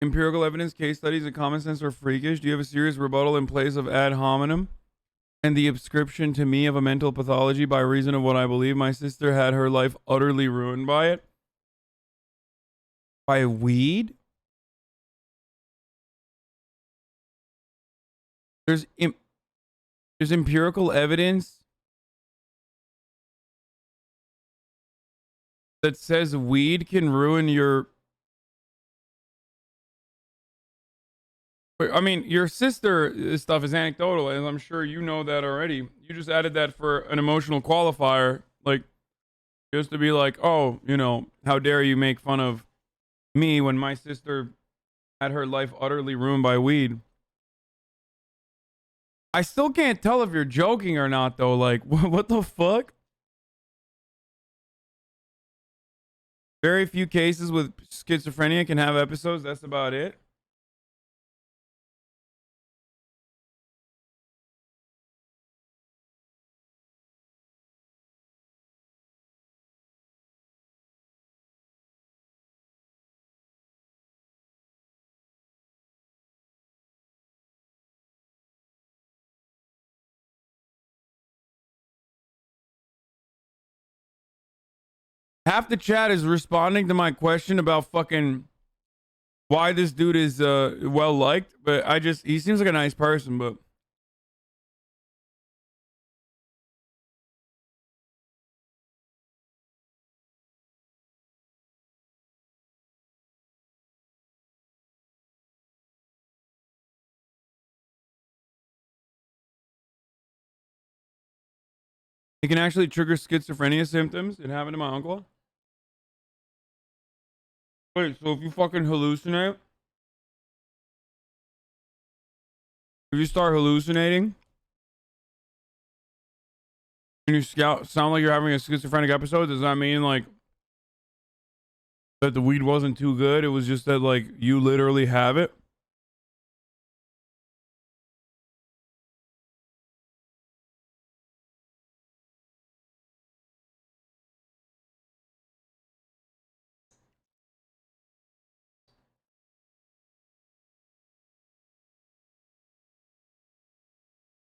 empirical evidence, case studies, and common sense are freakish? Do you have a serious rebuttal in place of ad hominem and the ascription to me of a mental pathology by reason of what I believe? My sister had her life utterly ruined by it. By weed? There's empirical evidence that says weed can ruin your... I mean, your sister stuff is anecdotal, and I'm sure you know that already. You just added that for an emotional qualifier, like, just to be like, oh, you know, how dare you make fun of me when my sister had her life utterly ruined by weed. I still can't tell if you're joking or not, though. Like, what the fuck? Very few cases with schizophrenia can have episodes. That's about it. Half the chat is responding to my question about fucking why this dude is well liked, but he seems like a nice person, but it can actually trigger schizophrenia symptoms. It happened to my uncle. Wait, so if you fucking hallucinate, if you start hallucinating and you sound like you're having a schizophrenic episode, does that mean like that the weed wasn't too good? It was just that like you literally have it?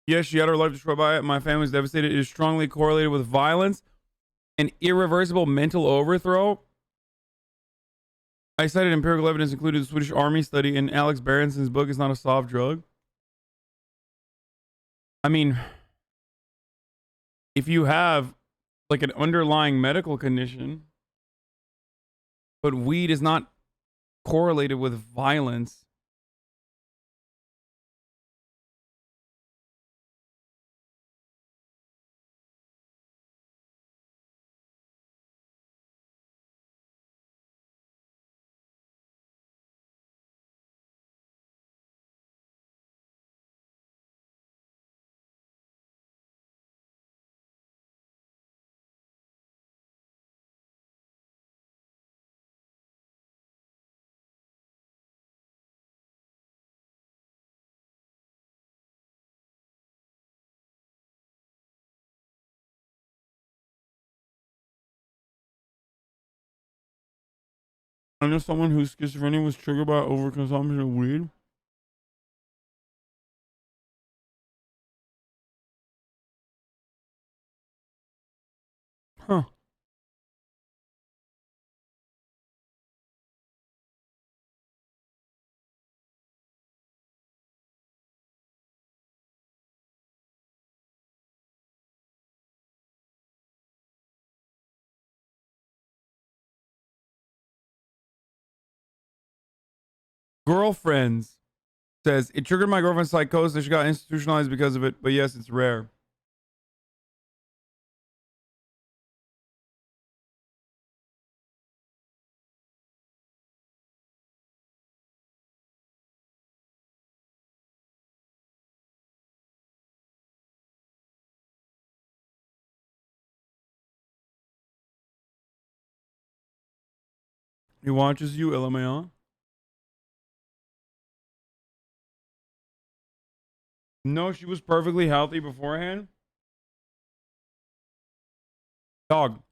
Yes, she had her life destroyed by it. My family's devastated. It is strongly correlated with violence and irreversible mental overthrow. I cited empirical evidence, including the Swedish Army study, and Alex Berenson's book is not a soft drug. I mean, if you have like an underlying medical condition, but weed is not correlated with violence. I know someone whose schizophrenia was triggered by overconsumption of weed. Huh. Girlfriends says it triggered my girlfriend's psychosis. She got institutionalized because of it, but yes, it's rare. He watches you, LMAO. No, she was perfectly healthy beforehand. Dog.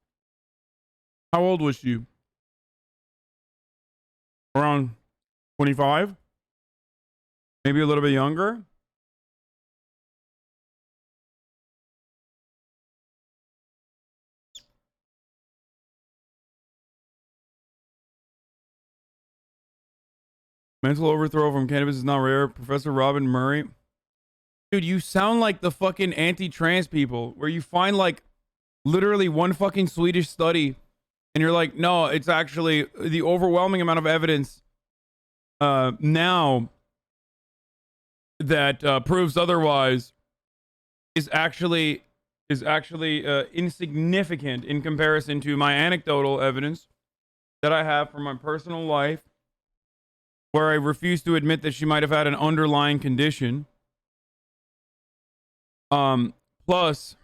How old was she? Around 25? Maybe a little bit younger? Mental overthrow from cannabis is not rare. Professor Robin Murray. Dude, you sound like the fucking anti-trans people where you find like literally one fucking Swedish study and you're like, no, it's actually the overwhelming amount of evidence now that proves otherwise is actually insignificant in comparison to my anecdotal evidence that I have from my personal life, where I refuse to admit that she might have had an underlying condition. Plus,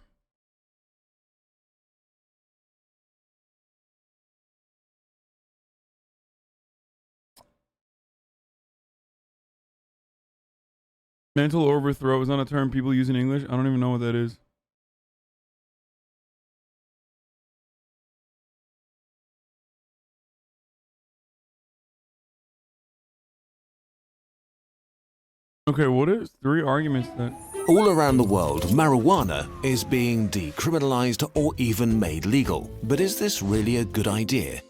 mental overthrow is not a term people use in English. I don't even know what that is. Okay, what is 3 arguments that... All around the world, marijuana is being decriminalized or even made legal. But is this really a good idea?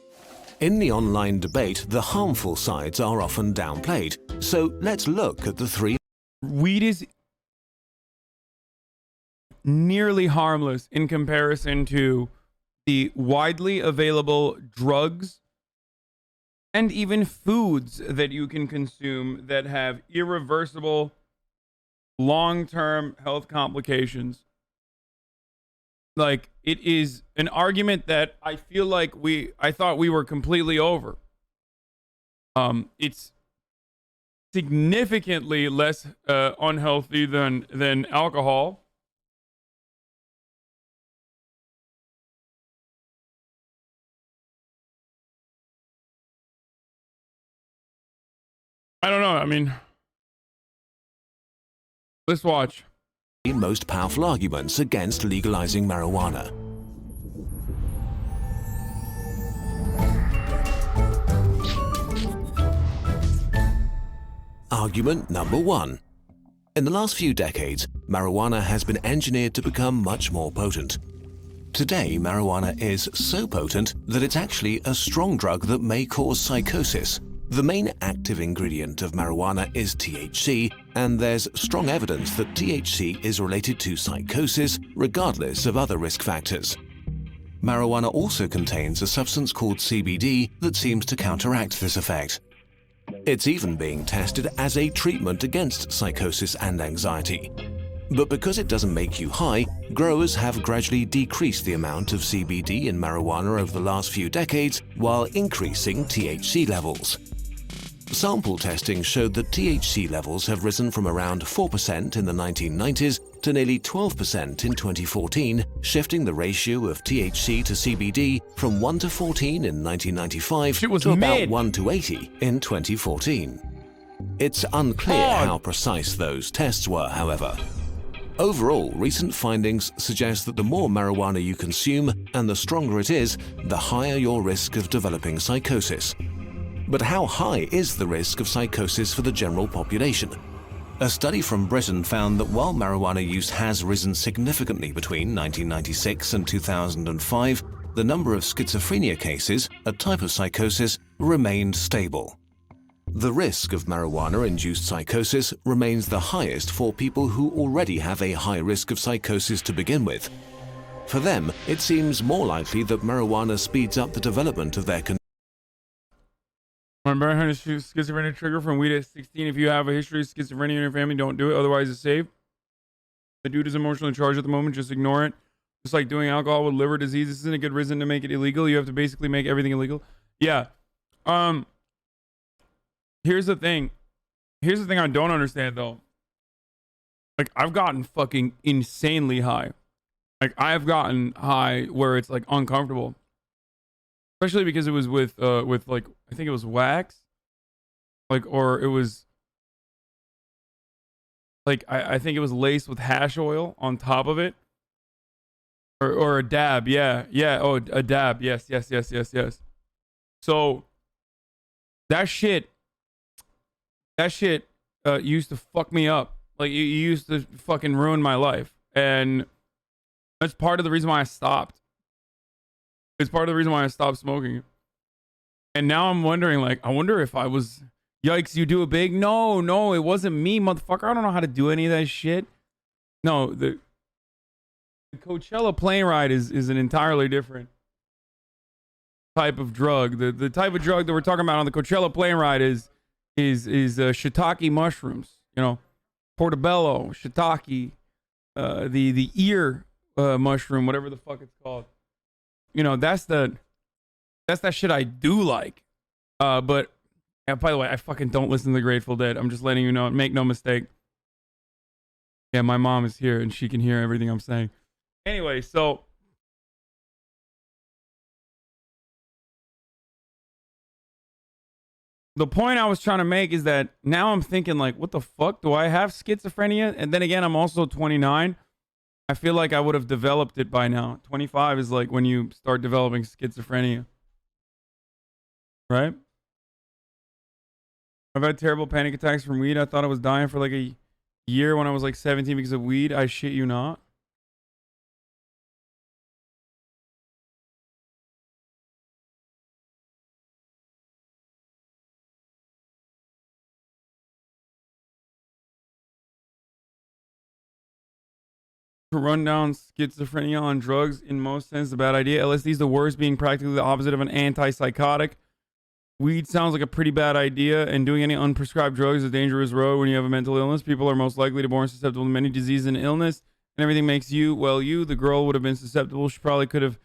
In the online debate, the harmful sides are often downplayed. So let's look at the 3. Weed is nearly harmless in comparison to the widely available drugs and even foods that you can consume that have irreversible long-term health complications. Like, it is an argument that I feel like I thought we were completely over. It's significantly less unhealthy than alcohol. I don't know. I mean, let's watch. The most powerful arguments against legalizing marijuana. Argument number 1. In the last few decades, marijuana has been engineered to become much more potent. Today, marijuana is so potent that it's actually a strong drug that may cause psychosis. The main active ingredient of marijuana is THC, and there's strong evidence that THC is related to psychosis regardless of other risk factors. Marijuana also contains a substance called CBD that seems to counteract this effect. It's even being tested as a treatment against psychosis and anxiety. But because it doesn't make you high, growers have gradually decreased the amount of CBD in marijuana over the last few decades while increasing THC levels. Sample testing showed that THC levels have risen from around 4% in the 1990s to nearly 12% in 2014, shifting the ratio of THC to CBD from 1 to 14 in 1995 to about 1 to 80 in 2014. It's unclear how precise those tests were, however. Overall, recent findings suggest that the more marijuana you consume and the stronger it is, the higher your risk of developing psychosis. But how high is the risk of psychosis for the general population? A study from Britain found that while marijuana use has risen significantly between 1996 and 2005, the number of schizophrenia cases, a type of psychosis, remained stable. The risk of marijuana-induced psychosis remains the highest for people who already have a high risk of psychosis to begin with. For them, it seems more likely that marijuana speeds up the development of their schizophrenia trigger from weed at 16. If you have a history of schizophrenia in your family, don't do it. Otherwise, it's safe. The dude is emotionally charged at the moment. Just ignore it. Just like doing alcohol with liver disease. This isn't a good reason to make it illegal. You have to basically make everything illegal. Yeah. Here's the thing. Here's the thing I don't understand, though. Like, I've gotten fucking insanely high. Like, I've gotten high where it's, like, uncomfortable. Especially because it was with like, I think it was wax. Like, or it was, like, I think it was laced with hash oil on top of it. Or a dab, yeah. Oh, a dab, yes. So, that shit that shit used to fuck me up. Like, you used to fucking ruin my life. And that's part of the reason why I stopped. It's part of the reason why I stopped smoking. And now I'm wondering, like, I wonder if I was, yikes, you do it big? No, it wasn't me, motherfucker. I don't know how to do any of that shit. No, the Coachella plane ride is an entirely different type of drug. The type of drug that we're talking about on the Coachella plane ride is shiitake mushrooms. You know, portobello, shiitake, the ear mushroom, whatever the fuck it's called. You know, that's that shit I do like. But by the way, I fucking don't listen to the Grateful Dead. I'm just letting you know. Make no mistake. Yeah, my mom is here and she can hear everything I'm saying. Anyway, so the point I was trying to make is that now I'm thinking, like, what the fuck? Do I have schizophrenia? And then again, I'm also 29. I feel like I would have developed it by now. 25 is like when you start developing schizophrenia. Right? I've had terrible panic attacks from weed. I thought I was dying for like a year when I was like 17 because of weed. I shit you not. To run down schizophrenia on drugs in most sense is a bad idea. LSD is the worst, being practically the opposite of an antipsychotic. Weed sounds like a pretty bad idea, and doing any unprescribed drugs is a dangerous road when you have a mental illness. People are most likely to be born susceptible to many diseases and illness, and everything makes you, well, you, the girl would have been susceptible. She probably couldn't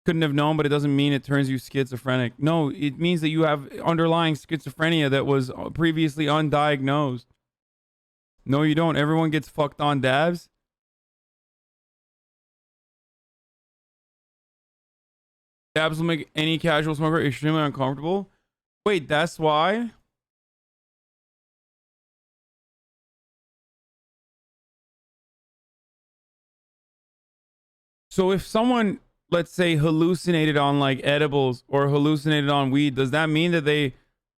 have known, but it doesn't mean it turns you schizophrenic. No, it means that you have underlying schizophrenia that was previously undiagnosed. No, you don't. Everyone gets fucked on dabs. Dabs will make any casual smoker extremely uncomfortable. Wait, that's why? So if someone, let's say, hallucinated on like edibles or hallucinated on weed, does that mean that they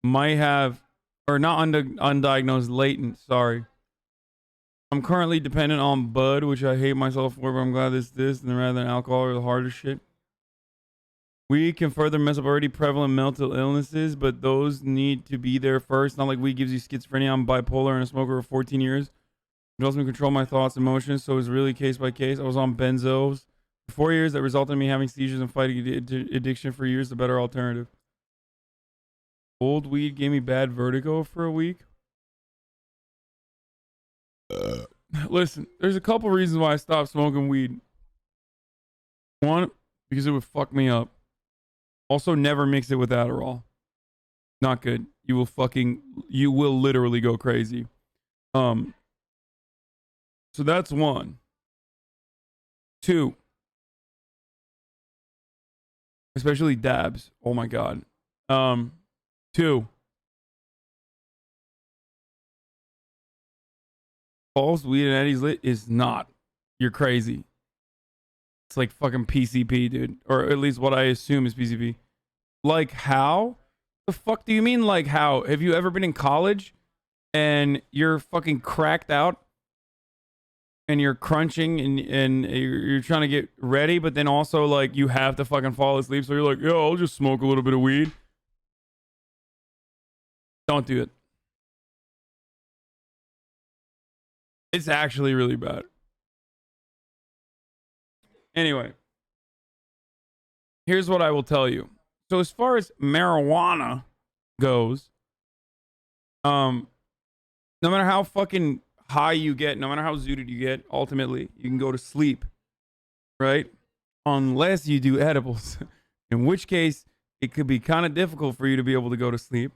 might have, or not undiagnosed, latent, sorry. I'm currently dependent on bud, which I hate myself for, but I'm glad this and rather than alcohol or the harder shit. Weed can further mess up already prevalent mental illnesses, but those need to be there first. Not like weed gives you schizophrenia. I'm bipolar and a smoker for 14 years. It helps me control my thoughts and emotions, so it's really case by case. I was on benzos for 4 years that resulted in me having seizures and fighting addiction for years. The better alternative. Old weed gave me bad vertigo for a week. Listen, there's a couple reasons why I stopped smoking weed. One, because it would fuck me up. Also, never mix it with Adderall. Not good. You will literally go crazy. So that's one. Two, especially dabs. Oh my God. Two, false weed and Eddie's lit is not. You're crazy. It's like fucking PCP, dude. Or at least what I assume is PCP. Like how? The fuck do you mean like how? Have you ever been in college and you're fucking cracked out and you're crunching and you're trying to get ready, but then also like you have to fucking fall asleep, so you're like, yo, I'll just smoke a little bit of weed. Don't do it. It's actually really bad. Anyway, here's what I will tell you. So as far as marijuana goes, no matter how fucking high you get, no matter how zooted you get, ultimately you can go to sleep, right? Unless you do edibles, in which case it could be kind of difficult for you to be able to go to sleep,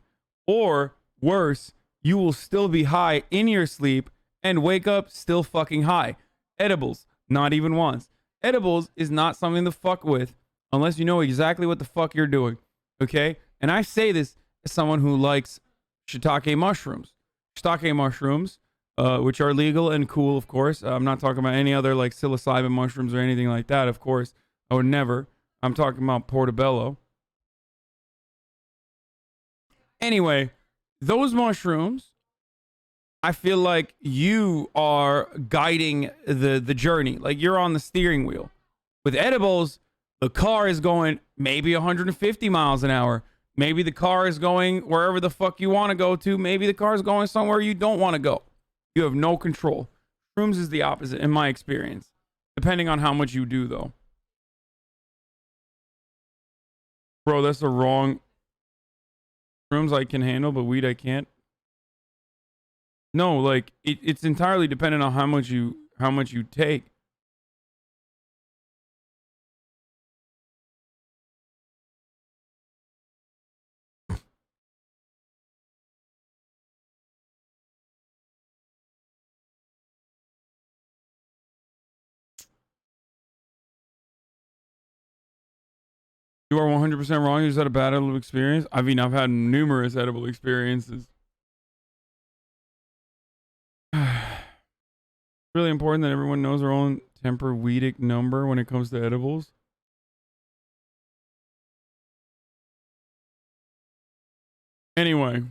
or worse, you will still be high in your sleep and wake up still fucking high. Edibles, not even once. Edibles is not something to fuck with unless you know exactly what the fuck you're doing, okay? And I say this as someone who likes shiitake mushrooms. Shiitake mushrooms, which are legal and cool, of course. I'm not talking about any other like psilocybin mushrooms or anything like that, of course. I would never. I'm talking about portobello. Anyway, those mushrooms I feel like you are guiding the journey. Like you're on the steering wheel. With edibles, the car is going maybe 150 miles an hour. Maybe the car is going wherever the fuck you want to go to. Maybe the car is going somewhere you don't want to go. You have no control. Shrooms is the opposite in my experience. Depending on how much you do, though. Bro, that's the wrong... Shrooms I can handle, but weed I can't. No, like, it's entirely dependent on how much you take. You are 100% wrong. You just had a bad edible experience. I mean, I've had numerous edible experiences. Really important that everyone knows their own temperweedic number when it comes to edibles. Anyway.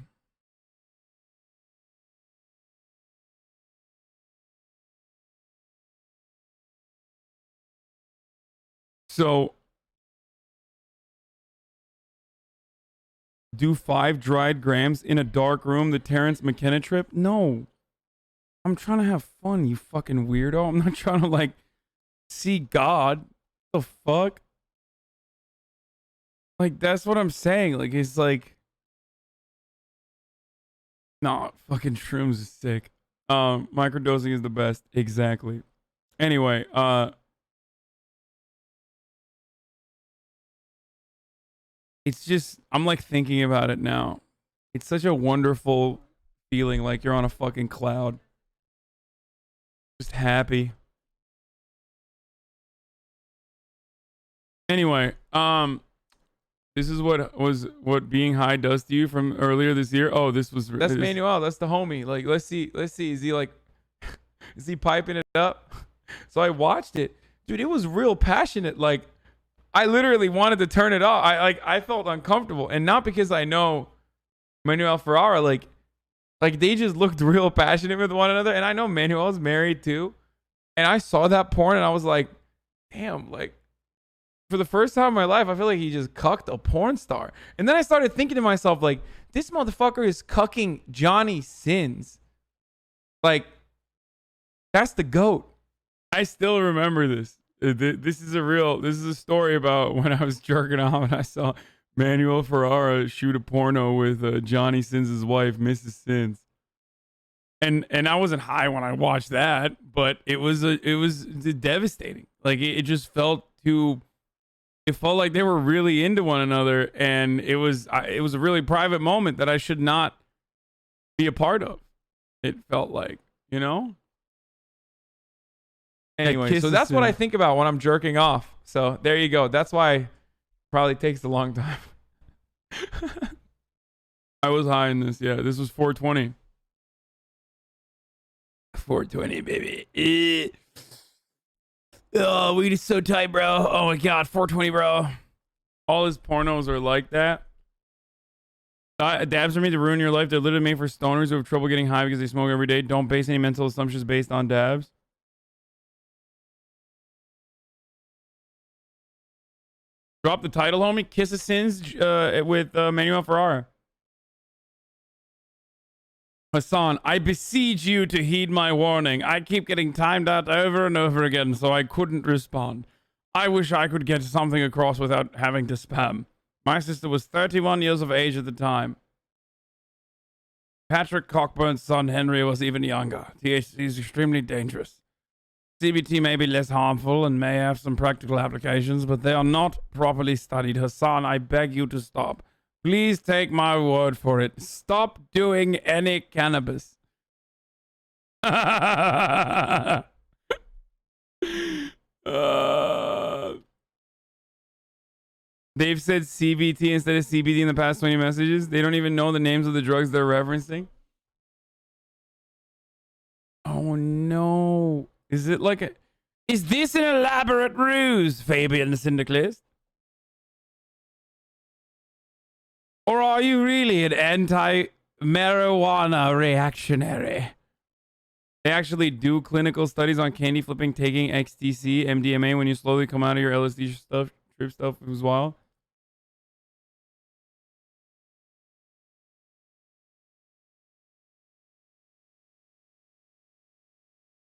So, do 5 dried grams in a dark room, the Terrence McKenna trip? No. I'm trying to have fun, you fucking weirdo. I'm not trying to, like, see God. What the fuck? Like, that's what I'm saying. Like, it's like... Nah, fucking shrooms is sick. Microdosing is the best. Exactly. Anyway, it's just, I'm like thinking about it now. It's such a wonderful feeling, like you're on a fucking cloud. Just happy. Anyway, this is what being high does to you from earlier this year. Oh, that's Manuel. That's the homie. Like, let's see. Is he like, is he piping it up? So I watched it, dude. It was real passionate. Like, I literally wanted to turn it off. I felt uncomfortable, and not because I know Manuel Ferrara. Like they just looked real passionate with one another, and I know Manuel's married too. And I saw that porn, and I was like, damn, like for the first time in my life, I feel like he just cucked a porn star. And then I started thinking to myself, like, this motherfucker is cucking Johnny Sins. Like, that's the GOAT. I still remember this. This is a story about when I was jerking off and I saw Manuel Ferrara shoot a porno with Johnny Sins' wife, Mrs. Sins. And I wasn't high when I watched that, but it was devastating. Like it just felt like they were really into one another, and it was a really private moment that I should not be a part of. It felt like, you know? Anyway, so that's what I think about when I'm jerking off. So there you go. That's why it probably takes a long time. I was high in this. Yeah, this was 420. 420, baby. Oh, weed is so tight, bro. Oh my god, 420, bro. All his pornos are like that. Dabs are made to ruin your life. They're literally made for stoners who have trouble getting high because they smoke every day. Don't base any mental assumptions based on dabs. Drop the title, homie. Kiss of Sins with Manuel Ferrara. Hasan, I beseech you to heed my warning. I keep getting timed out over and over again, so I couldn't respond. I wish I could get something across without having to spam. My sister was 31 years of age at the time. Patrick Cockburn's son Henry was even younger. THC is extremely dangerous. CBT may be less harmful and may have some practical applications, but they are not properly studied. Hasan, I beg you to stop. Please take my word for it. Stop doing any cannabis. They've said CBT instead of CBD in the past 20 messages. They don't even know the names of the drugs they're referencing. Oh no. Is this an elaborate ruse, Fabian Syndicalist? Or are you really an anti-marijuana reactionary? They actually do clinical studies on candy flipping, taking XTC, MDMA when you slowly come out of your LSD stuff, trip stuff. It was wild.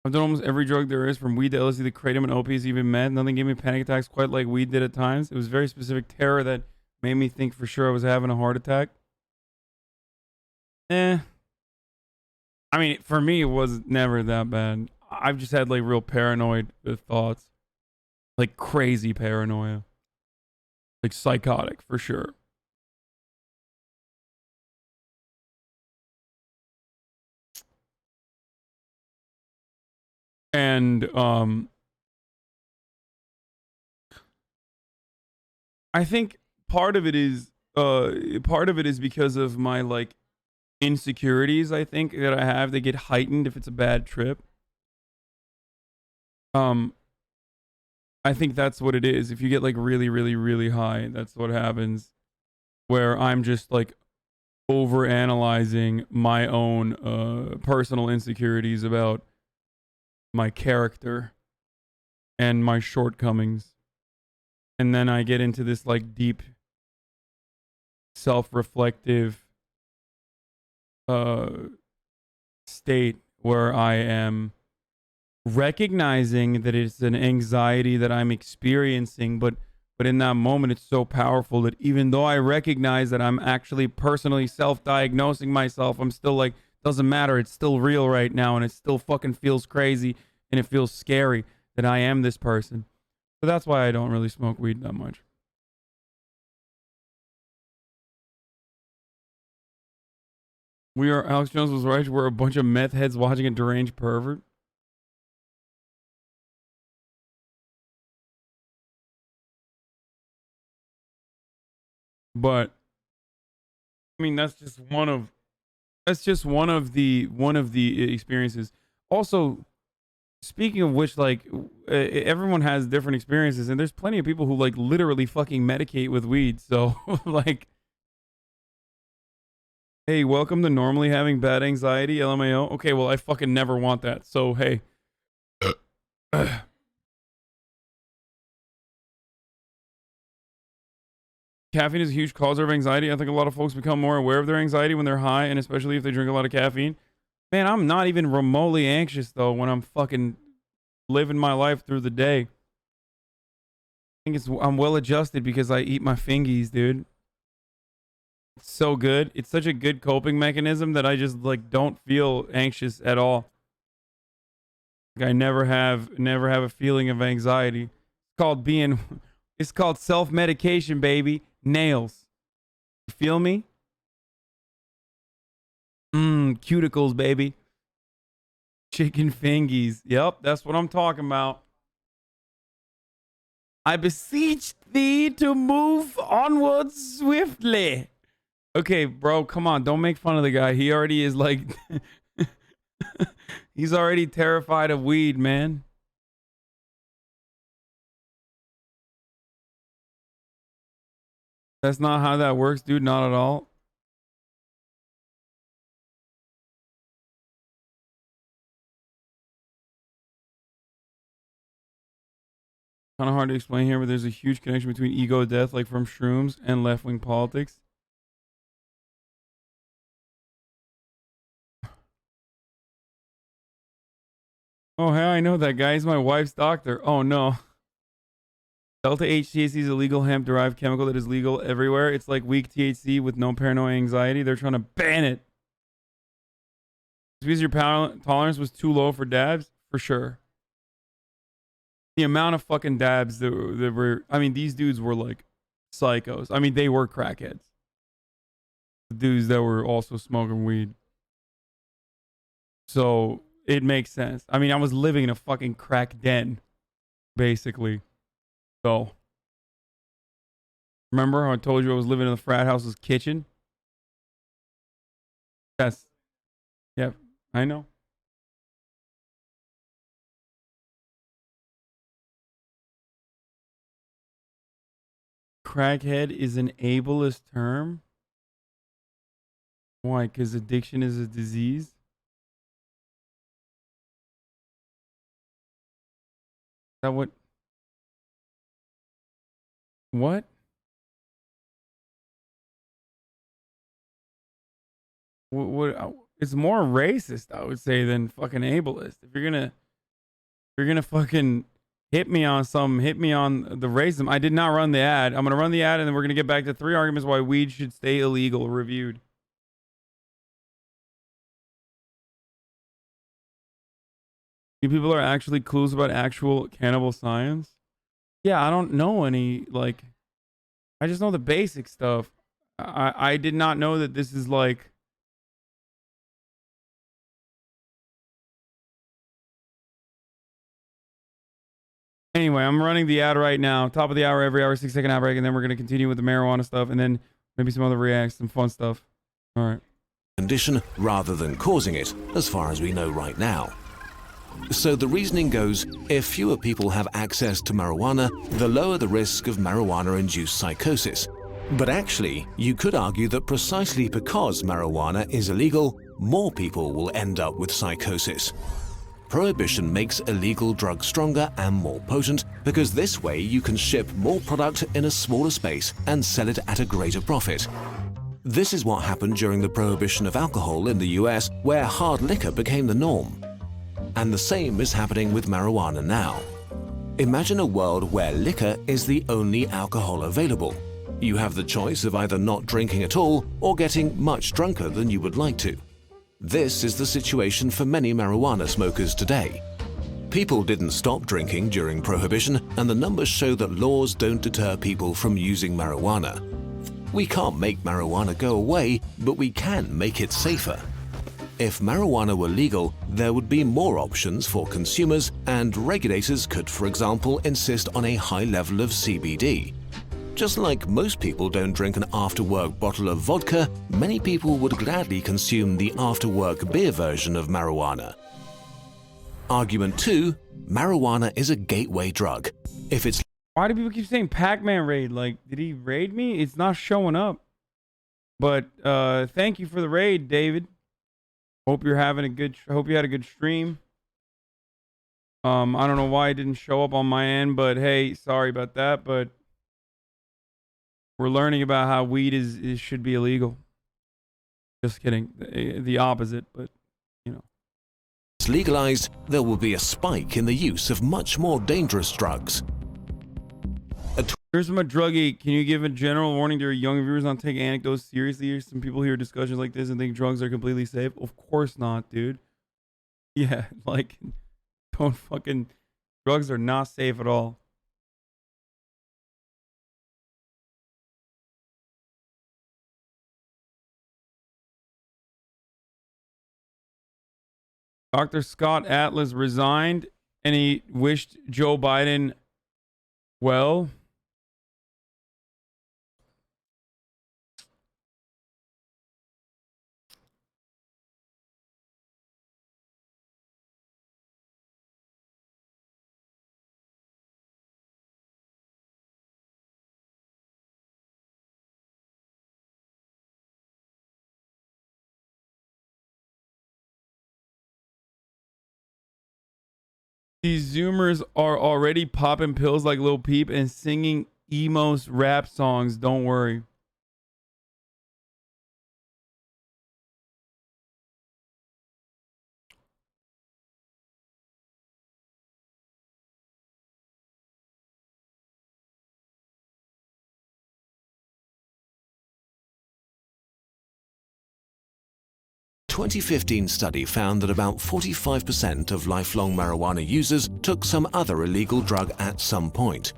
I've done almost every drug there is, from weed to LSD to kratom and opiates, even meth. Nothing gave me panic attacks quite like weed did at times. It was very specific terror that made me think for sure I was having a heart attack. I mean, for me, it was never that bad. I've just had like real paranoid thoughts, like crazy paranoia, like psychotic for sure. And I think part of it is because of my like insecurities. I think that I have, they get heightened if it's a bad trip. I think that's what it is. If you get like really, really, really high, that's what happens. Where I'm just like over analyzing my own personal insecurities about my character and my shortcomings. And then I get into this like deep self-reflective state where I am recognizing that it's an anxiety that I'm experiencing, but in that moment it's so powerful that even though I recognize that I'm actually personally self-diagnosing myself, I'm still like, doesn't matter, it's still real right now, and it still fucking feels crazy and it feels scary that I am this person. So that's why I don't really smoke weed that much. Alex Jones was right, we're a bunch of meth heads watching a deranged pervert. But I mean, that's just one of the experiences. Also, speaking of which, like everyone has different experiences, and there's plenty of people who like literally fucking medicate with weed. So like, hey, welcome to normally having bad anxiety, LMAO. Okay, well I fucking never want that. So hey. Caffeine is a huge causer of anxiety. I think a lot of folks become more aware of their anxiety when they're high, and especially if they drink a lot of caffeine. Man, I'm not even remotely anxious though when I'm fucking living my life through the day. I think I'm well adjusted because I eat my fingies, dude. It's so good. It's such a good coping mechanism that I just like don't feel anxious at all. Like I never have a feeling of anxiety. It's called self-medication, baby. Nails. You feel me? Cuticles, baby. Chicken fingies. Yep, that's what I'm talking about. I beseech thee to move onwards swiftly. Okay, bro, come on. Don't make fun of the guy. He already is like... He's already terrified of weed, man. That's not how that works, dude. Not at all. Kind of hard to explain here, but there's a huge connection between ego death, like from shrooms, and left-wing politics. Oh, hey, I know that guy. He's my wife's doctor. Oh, no. Delta HTC is a legal hemp-derived chemical that is legal everywhere. It's like weak THC with no paranoid anxiety. They're trying to ban it. Because your tolerance was too low for dabs? For sure. The amount of fucking dabs that were... I mean, these dudes were like psychos. I mean, they were crackheads. The dudes that were also smoking weed. So, it makes sense. I mean, I was living in a fucking crack den, basically. So, remember how I told you I was living in the frat house's kitchen? Yes. Yep, I know. Crackhead is an ableist term? Why? Because addiction is a disease? that what? What? What? It's more racist, I would say, than fucking ableist. If you're gonna fucking hit me on something, hit me on the racism. I did not run the ad. I'm gonna run the ad, and then we're gonna get back to 3 arguments why weed should stay illegal. Reviewed. You people are actually clueless about actual cannibal science. Yeah, I don't know any, like, I just know the basic stuff. I did not know that this is like. Anyway, I'm running the ad right now. Top of the hour, every hour, 6-second ad break, and then we're going to continue with the marijuana stuff, and then maybe some other reacts, some fun stuff. All right. Condition rather than causing it, as far as we know right now. So the reasoning goes, if fewer people have access to marijuana, the lower the risk of marijuana-induced psychosis. But actually, you could argue that precisely because marijuana is illegal, more people will end up with psychosis. Prohibition makes illegal drugs stronger and more potent because this way you can ship more product in a smaller space and sell it at a greater profit. This is what happened during the prohibition of alcohol in the US, where hard liquor became the norm. And the same is happening with marijuana now. Imagine a world where liquor is the only alcohol available. You have the choice of either not drinking at all or getting much drunker than you would like to. This is the situation for many marijuana smokers today. People didn't stop drinking during Prohibition, and the numbers show that laws don't deter people from using marijuana. We can't make marijuana go away, but we can make it safer. If marijuana were legal, there would be more options for consumers, and regulators could, for example, insist on a high level of CBD. Just like most people don't drink an after-work bottle of vodka, many people would gladly consume the after-work beer version of marijuana. Argument 2. Marijuana is a gateway drug. If it's... Why do people keep saying Pac-Man raid? Like, did he raid me? It's not showing up. But thank you for the raid, David. Hope you're having a good... Hope you had a good stream. I don't know why it didn't show up on my end, but hey, sorry about that, but... We're learning about how weed should be illegal. Just kidding. The opposite, but, you know. It's legalized, there will be a spike in the use of much more dangerous drugs. Here's from a druggie. Can you give a general warning to your young viewers not to take anecdotes seriously? There's some people hear discussions like this and think drugs are completely safe. Of course not, dude. Yeah, like, don't fucking... Drugs are not safe at all. Dr. Scott Atlas resigned and he wished Joe Biden well. These Zoomers are already popping pills like Lil Peep and singing emos rap songs. Don't worry. A 2015 study found that about 45% of lifelong marijuana users took some other illegal drug at some point.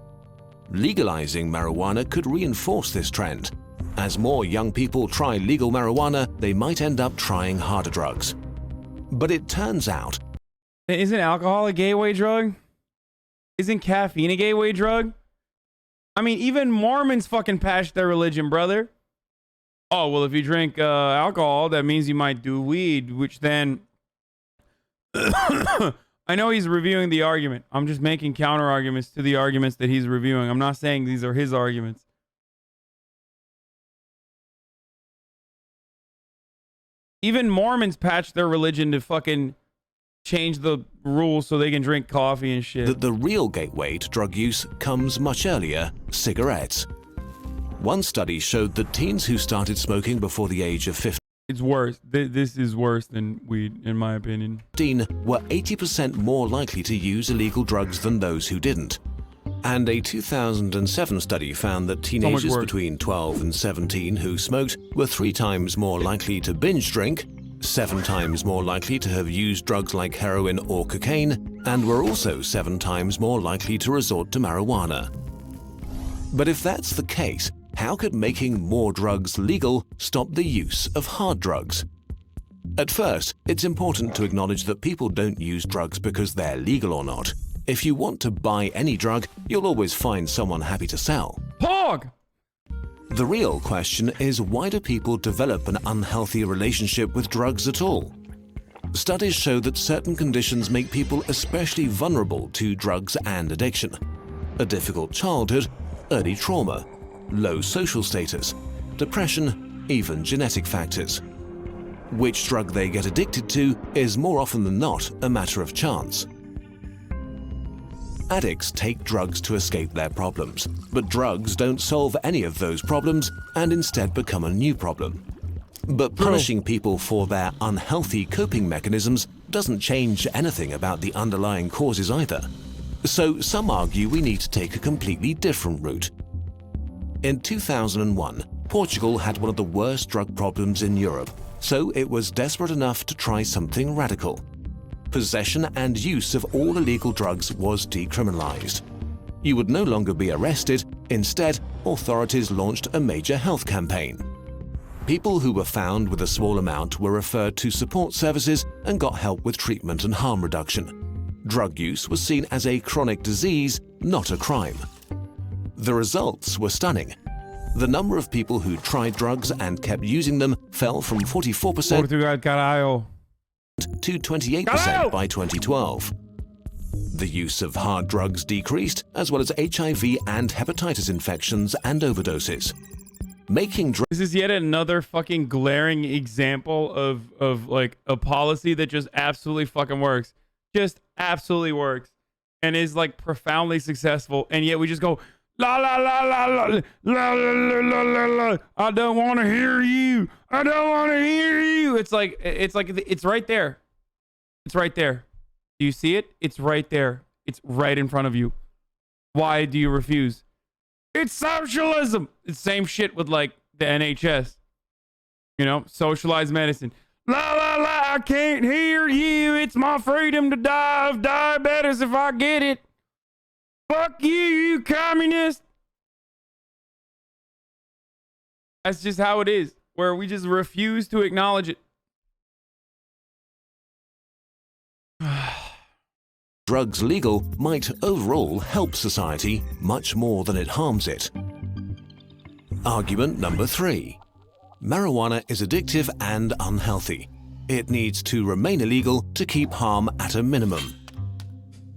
Legalizing marijuana could reinforce this trend. As more young people try legal marijuana, they might end up trying harder drugs. But it turns out... Isn't alcohol a gateway drug? Isn't caffeine a gateway drug? I mean, even Mormons fucking patch their religion, brother. Oh, well, if you drink alcohol, that means you might do weed, which then... I know he's reviewing the argument. I'm just making counter arguments to the arguments that he's reviewing. I'm not saying these are his arguments. Even Mormons patch their religion to fucking change the rules so they can drink coffee and shit. That the real gateway to drug use comes much earlier: cigarettes. One study showed that teens who started smoking before the age of 15 It's worse. This is worse than weed, in my opinion. were 80% more likely to use illegal drugs than those who didn't. And a 2007 study found that teenagers between 12 and 17 who smoked were 3 times more likely to binge drink, 7 times more likely to have used drugs like heroin or cocaine, and were also 7 times more likely to resort to marijuana. But if that's the case, how could making more drugs legal stop the use of hard drugs? At first, it's important to acknowledge that people don't use drugs because they're legal or not. If you want to buy any drug, you'll always find someone happy to sell. Pog! The real question is, why do people develop an unhealthy relationship with drugs at all? Studies show that certain conditions make people especially vulnerable to drugs and addiction. A difficult childhood, early trauma, low social status, depression, even genetic factors. Which drug they get addicted to is more often than not a matter of chance. Addicts take drugs to escape their problems, but drugs don't solve any of those problems and instead become a new problem. But punishing people for their unhealthy coping mechanisms doesn't change anything about the underlying causes either. So some argue we need to take a completely different route. In 2001, Portugal had one of the worst drug problems in Europe, so it was desperate enough to try something radical. Possession and use of all illegal drugs was decriminalized. You would no longer be arrested. Instead, authorities launched a major health campaign. People who were found with a small amount were referred to support services and got help with treatment and harm reduction. Drug use was seen as a chronic disease, not a crime. The results were stunning. The number of people who tried drugs and kept using them fell from 44% to 28% by 2012. The use of hard drugs decreased, as well as HIV and hepatitis infections and overdoses. This is yet another fucking glaring example of like a policy that just absolutely fucking works. Just absolutely works. And is like profoundly successful. And yet we just go, la la la la la la la la la la la. I don't want to hear you. I don't want to hear you. It's right there. It's right there. Do you see it? It's right there. It's right in front of you. Why do you refuse? It's socialism. It's the same shit with like the NHS. You know, socialized medicine. La la la, I can't hear you. It's my freedom to die of diabetes if I get it. Fuck you, you communist. That's just how it is, where we just refuse to acknowledge it. Drugs legal might overall help society much more than it harms it. Argument number 3. Marijuana is addictive and unhealthy. It needs to remain illegal to keep harm at a minimum.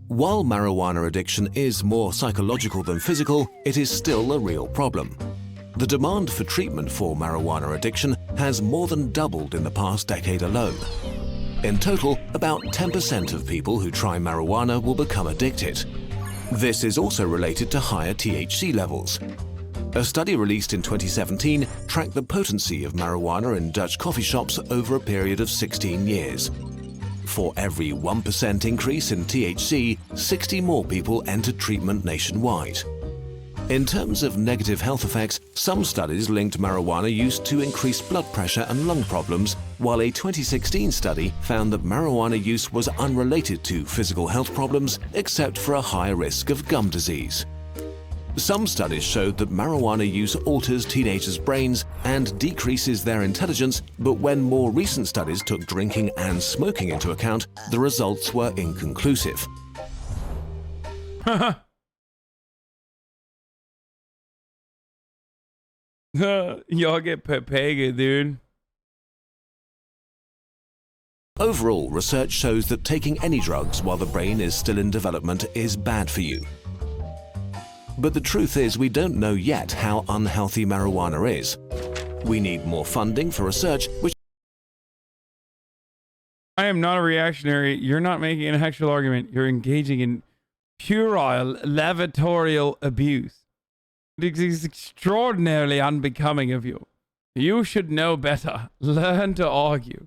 While marijuana addiction is more psychological than physical, it is still a real problem. The demand for treatment for marijuana addiction has more than doubled in the past decade alone. In total, about 10% of people who try marijuana will become addicted. This is also related to higher THC levels. A study released in 2017 tracked the potency of marijuana in Dutch coffee shops over a period of 16 years. For every 1% increase in THC, 60 more people entered treatment nationwide. In terms of negative health effects, some studies linked marijuana use to increased blood pressure and lung problems, while a 2016 study found that marijuana use was unrelated to physical health problems, except for a higher risk of gum disease. Some studies showed that marijuana use alters teenagers' brains and decreases their intelligence, but when more recent studies took drinking and smoking into account, the results were inconclusive. Y'all get Pepega, dude. Overall, research shows that taking any drugs while the brain is still in development is bad for you. But the truth is, we don't know yet how unhealthy marijuana is. We need more funding for research, which I am not a reactionary. You're not making an actual argument. You're engaging in puerile lavatorial abuse. It is extraordinarily unbecoming of you. You should know better. Learn to argue.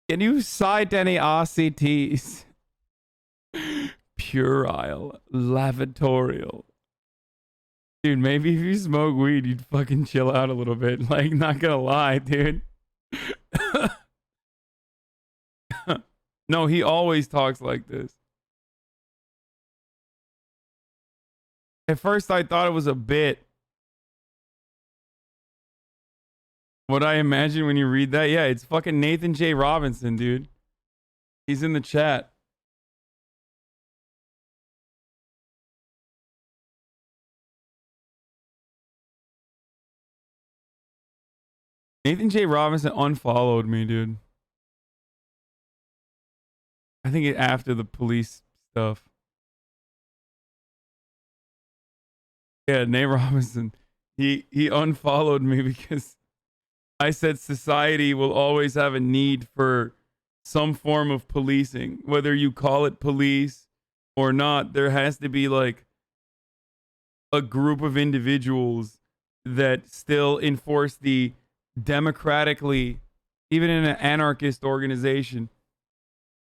Can you cite any RCTs? Puerile lavatorial. Dude, maybe if you smoke weed, you'd fucking chill out a little bit. Like, not gonna lie, dude. No, he always talks like this. At first, I thought it was a bit. What I imagine when you read that, yeah, it's fucking Nathan J. Robinson, dude. He's in the chat. Nathan J. Robinson unfollowed me, dude. I think after the police stuff. Yeah, Nate Robinson. He unfollowed me because I said society will always have a need for some form of policing. Whether you call it police or not, there has to be like a group of individuals that still enforce the democratically, even in an anarchist organization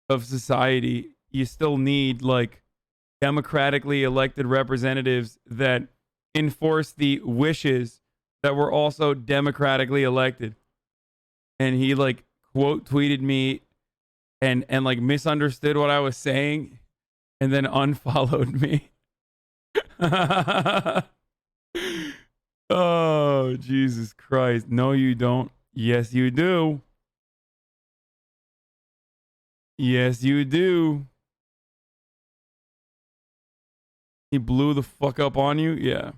of society, you still need like democratically elected representatives that enforce the wishes that were also democratically elected. And he like quote tweeted me and like misunderstood what I was saying and then unfollowed me. Oh, Jesus Christ. No, you don't. Yes, you do. Yes, you do. He blew the fuck up on you? Yeah.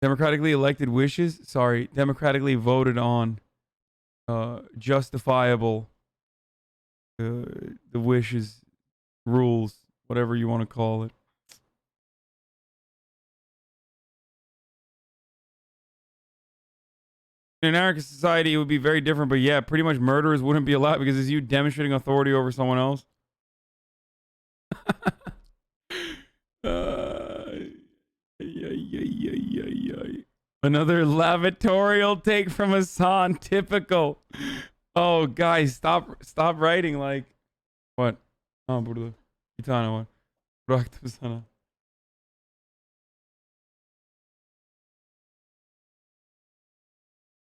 Democratically elected wishes? Sorry, democratically voted on. Justifiable. The wishes, rules, whatever you want to call it. In an anarchist society, it would be very different, but yeah, pretty much murderers wouldn't be allowed because it's you demonstrating authority over someone else. Another lavatorial take from Hasan. Typical. Oh, guys, stop writing like what? Oh, burada. Bir tane var. Bıraktım sana.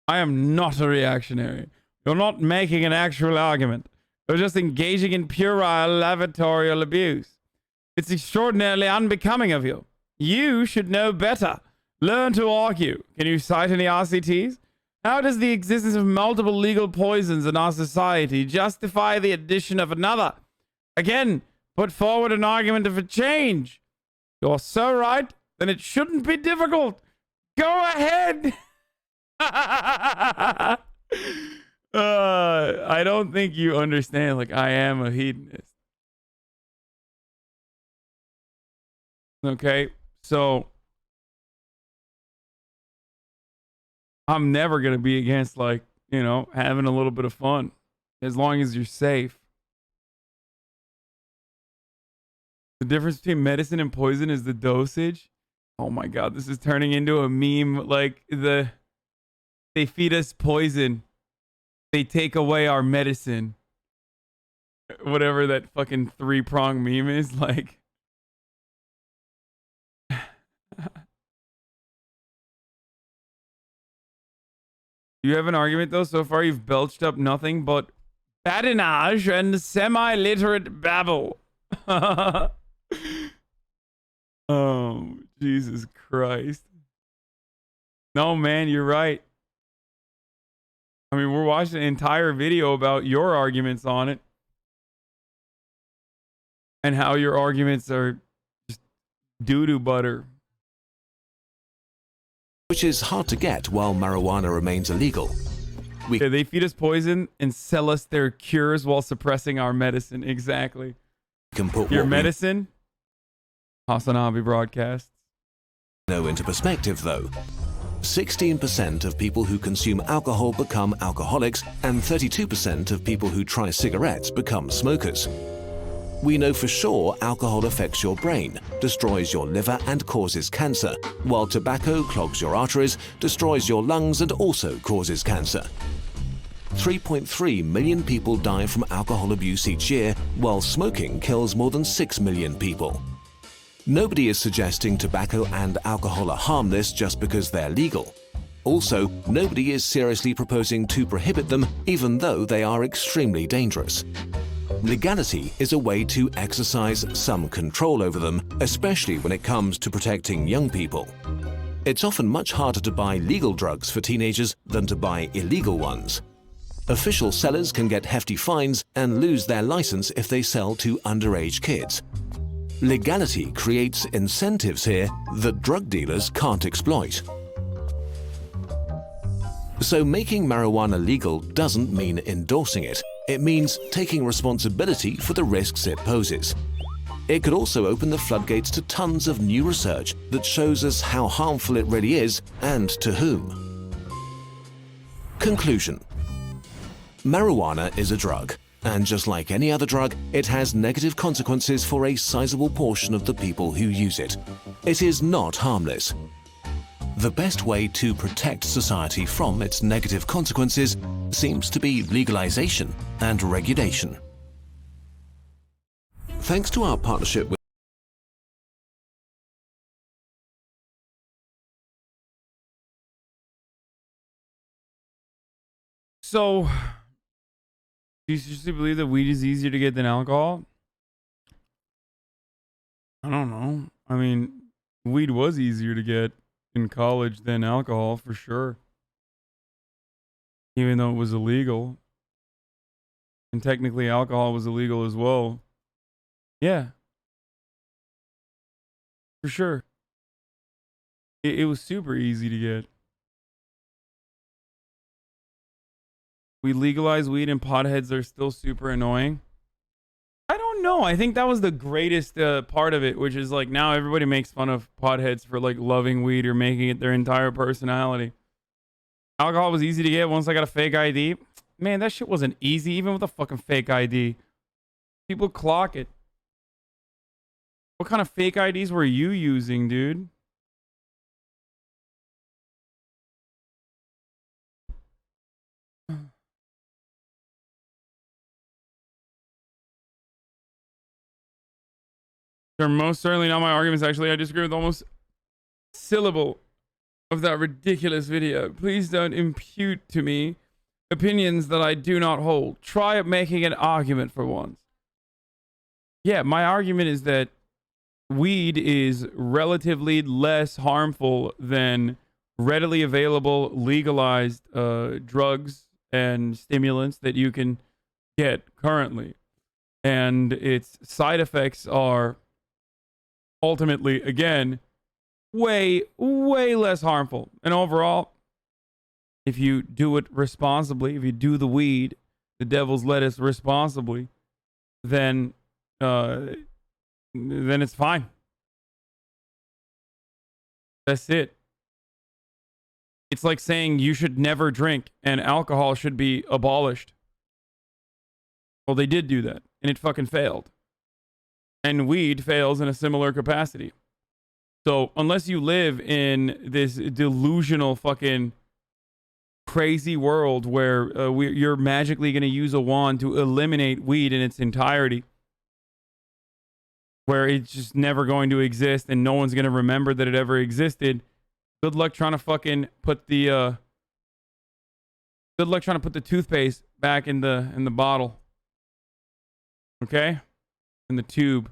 I am not a reactionary. You're not making an actual argument. You're just engaging in puerile lavatorial abuse. It's extraordinarily unbecoming of you. You should know better. Learn to argue. Can you cite any RCTs? How does the existence of multiple legal poisons in our society justify the addition of another? Again, put forward an argument of a change. You're so right, then it shouldn't be difficult. Go ahead. I don't think you understand. Like, I am a hedonist. Okay, so I'm never gonna be against, like, you know, having a little bit of fun as long as you're safe. The difference between medicine and poison is the dosage. Oh my god, this is turning into a meme. Like, they feed us poison, they take away our medicine. Whatever that fucking 3-prong meme is, like. You have an argument though? So far you've belched up nothing but badinage and semi-literate babble. Oh, Jesus Christ. No, man, you're right. I mean, we're watching an entire video about your arguments on it. And how your arguments are just doo-doo butter. Which is hard to get while marijuana remains illegal. Yeah, they feed us poison and sell us their cures while suppressing our medicine. Exactly. Can put your medicine, HasanAbi broadcasts. Into perspective, though. 16% of people who consume alcohol become alcoholics, and 32% of people who try cigarettes become smokers. We know for sure alcohol affects your brain, destroys your liver and causes cancer, while tobacco clogs your arteries, destroys your lungs and also causes cancer. 3.3 million people die from alcohol abuse each year, while smoking kills more than 6 million people. Nobody is suggesting tobacco and alcohol are harmless just because they're legal. Also, nobody is seriously proposing to prohibit them, even though they are extremely dangerous. Legality is a way to exercise some control over them, especially when it comes to protecting young people. It's often much harder to buy legal drugs for teenagers than to buy illegal ones. Official sellers can get hefty fines and lose their license if they sell to underage kids. Legality creates incentives here that drug dealers can't exploit. So making marijuana legal doesn't mean endorsing it. It means taking responsibility for the risks it poses. It could also open the floodgates to tons of new research that shows us how harmful it really is and to whom. Conclusion. Marijuana is a drug. And just like any other drug, it has negative consequences for a sizable portion of the people who use it. It is not harmless. The best way to protect society from its negative consequences seems to be legalization and regulation. Thanks to our partnership with So, do you seriously believe that weed is easier to get than alcohol? I don't know. I mean, weed was easier to get in college than alcohol, for sure. Even though it was illegal. And technically alcohol was illegal as well. Yeah. For sure. It was super easy to get. We legalize weed and potheads are still super annoying. I don't know. I think that was the greatest part of it, which is like now everybody makes fun of potheads for like loving weed or making it their entire personality. Alcohol was easy to get once I got a fake ID. Man, that shit wasn't easy, even with a fucking fake ID. People clock it. What kind of fake IDs were you using, dude? They're most certainly not my arguments, actually. I disagree with almost syllable of that ridiculous video. Please don't impute to me opinions that I do not hold. Try making an argument for once. Yeah, my argument is that weed is relatively less harmful than readily available legalized drugs and stimulants that you can get currently. And its side effects are ultimately, again, way less harmful. And overall, if you do it responsibly, if you do the weed, the devil's lettuce responsibly, then it's fine. That's it. It's like saying you should never drink and alcohol should be abolished. Well, they did do that, and it fucking failed. And weed fails in a similar capacity. So unless you live in this delusional fucking crazy world where you're magically going to use a wand to eliminate weed in its entirety, where it's just never going to exist and no one's going to remember that it ever existed, good luck trying to fucking put the toothpaste back in the bottle. Okay? In the tube.